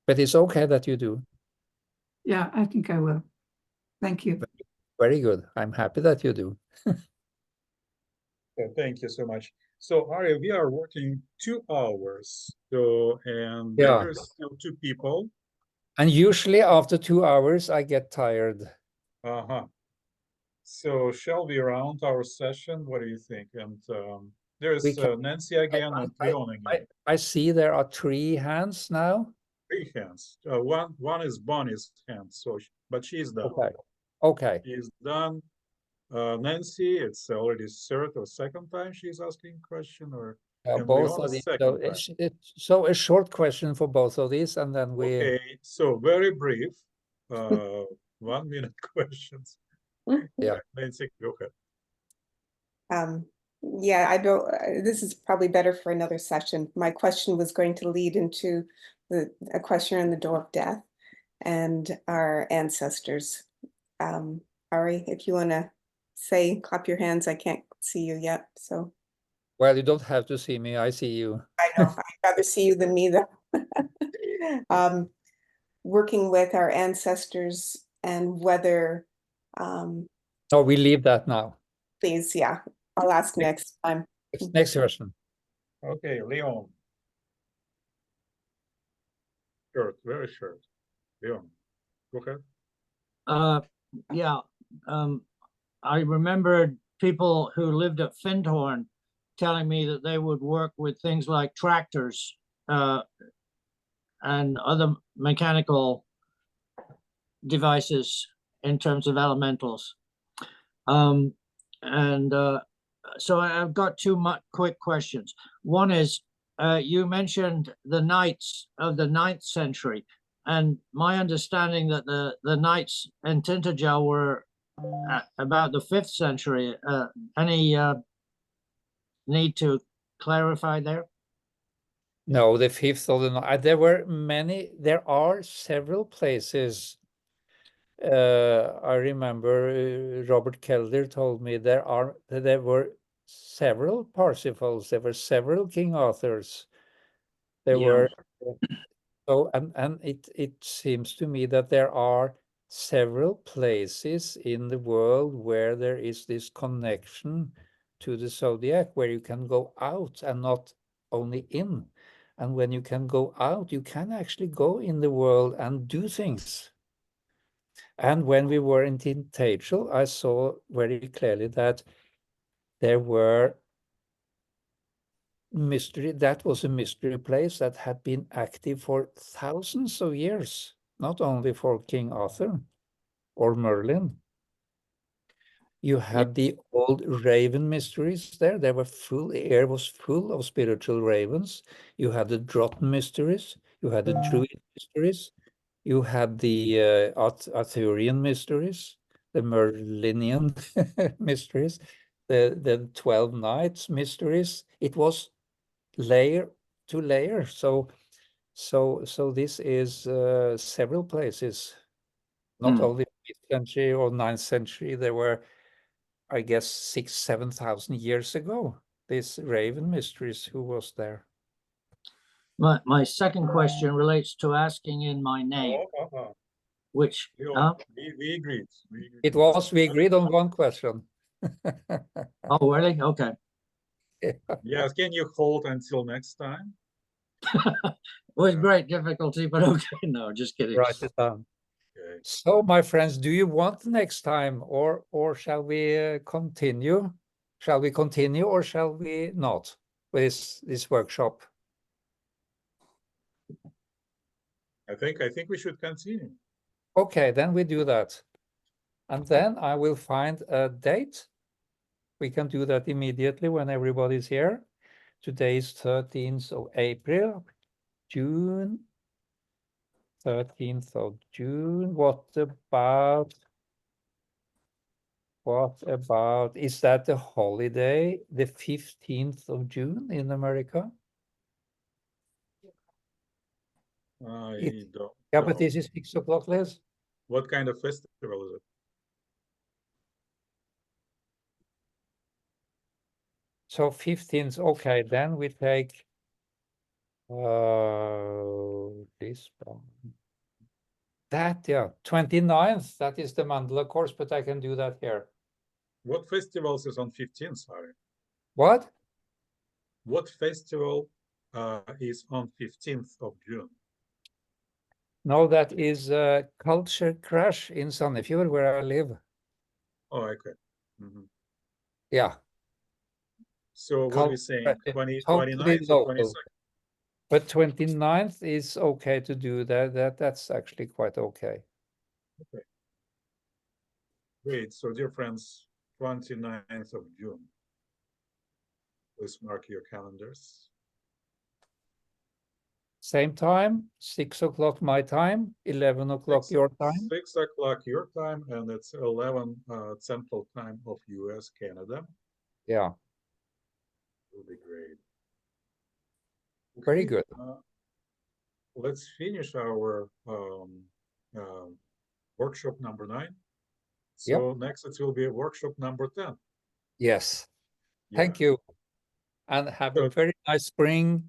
But it's okay that you do.
Yeah, I think I will. Thank you.
Very good. I'm happy that you do.
Thank you so much. So Ari, we are working 2 hours. So, and
Yeah.
there's still 2 people.
And usually after 2 hours, I get tired.
Uh-huh. So shall we round our session? What do you think? And there's Nancy again and Leon again.
I see there are 3 hands now.
3 hands. One is Bonnie's hand. So, but she's done.
Okay. Okay.
She's done. Nancy, it's already third or second time she's asking question, or and
Both
Leon
of
is
these.
second time.
So a short question for both of these, and then we.
Okay, so very brief, 1 minute questions.
Yeah.
Nancy, go ahead.
Yeah, I don't, this is probably better for another session. My question was going to lead into a question on the door of death and our ancestors. Ari, if you want to say, clap your hands. I can't see you yet, so.
Well, you don't have to see me. I see you.
I know. I'd rather see you than me, though. Working with our ancestors and whether.
No, we leave that now.
Please, yeah. I'll ask next time.
Next question.
Okay, Leon. Short, very short. Leon, go ahead.
Yeah. I remembered people who lived at Findhorn telling me that they would work with things like tractors and other mechanical devices in terms of elementals. So I've got 2 quick questions. One is, you mentioned the knights of the 9th century, and my understanding that the knights in Tintagel were about the 5th century. Any need to clarify there?
No, the 5th of the 9th. There are several places. I remember Robert Kelder told me there were several Parsifals, there were several King Arthurs. There were so and it seems to me that there are several places in the world where there is this connection to the zodiac, where you can go out and not only in. And when you can go out, you can actually go in the world and do things. And when we were in Tintagel, I saw very clearly that there were that was a mystery place that had been active for thousands of years, not only for King Arthur or Merlin. You had the old raven mysteries there. The air was full of spiritual ravens. You had the Drotten mysteries. You had the Druid mysteries. You had the Arthurian mysteries, the Merlinian mysteries, the 12 Knights mysteries. It was layer to layer. So this is several places, not only 5th century or 9th century. There were, I guess, 6,000-7,000 years ago, this Raven mysteries who was there.
My second question relates to asking in my name, which
we agreed.
We agreed on one question.
Oh, really? Okay.
Yes, can you hold until next time?
With great difficulty, but okay. No, just kidding.
Write it down.
Okay.
So, my friends, do you want next time, or shall we continue? Shall we continue, or shall we not with this workshop?
I think we should continue.
Okay, then we do that. And then I will find a date. We can do that immediately when everybody's here. Today is 13th of April, June, 13th of June. What about What about, is that the holiday, the 15th of June in America?
I don't
Yeah,
know.
but this is 6 o'clock, Les.
What kind of festival is it?
So 15th, okay, then we take this one. That, yeah, 29th, that is the mandala course, but I can do that here.
What festivals is on 15th, Harry?
What?
What festival is on 15th of June?
No, that is Culture Crash in Sandefjord, where I live.
Oh, okay. Mhm.
Yeah.
So what are we saying? 29th
Totally
or
local.
22nd?
But 29th is okay to do that. That's actually quite okay.
Okay. Great. So, dear friends, 29th of June. Please mark your calendars.
Same time, 6 o'clock my time, 11 o'clock your time.
6 o'clock your time, and it's 11 Central Time of US, Canada.
Yeah.
Will be great.
Very
Okay,
good.
Let's finish our workshop number 9. So next it will be workshop number 10.
Yes. Thank you. And have a very nice spring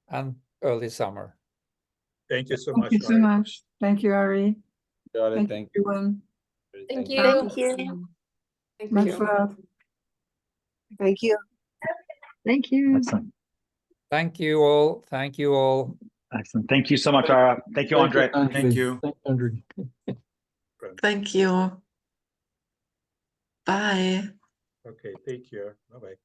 and early summer.
Thank you so
Thank
much.
you so
Ari.
much. Thank you, Ari.
Got it.
Thank you, everyone.
Thank
Thank you.
Thank
Much
you.
love.
Thank you.
Thank you. Excellent.
Thank you all. Thank you all.
Excellent. Thank you so much, Ara. Thank you, Andre.
Thank you. Andre.
Thank you. Bye.
Okay, take care. Bye-bye.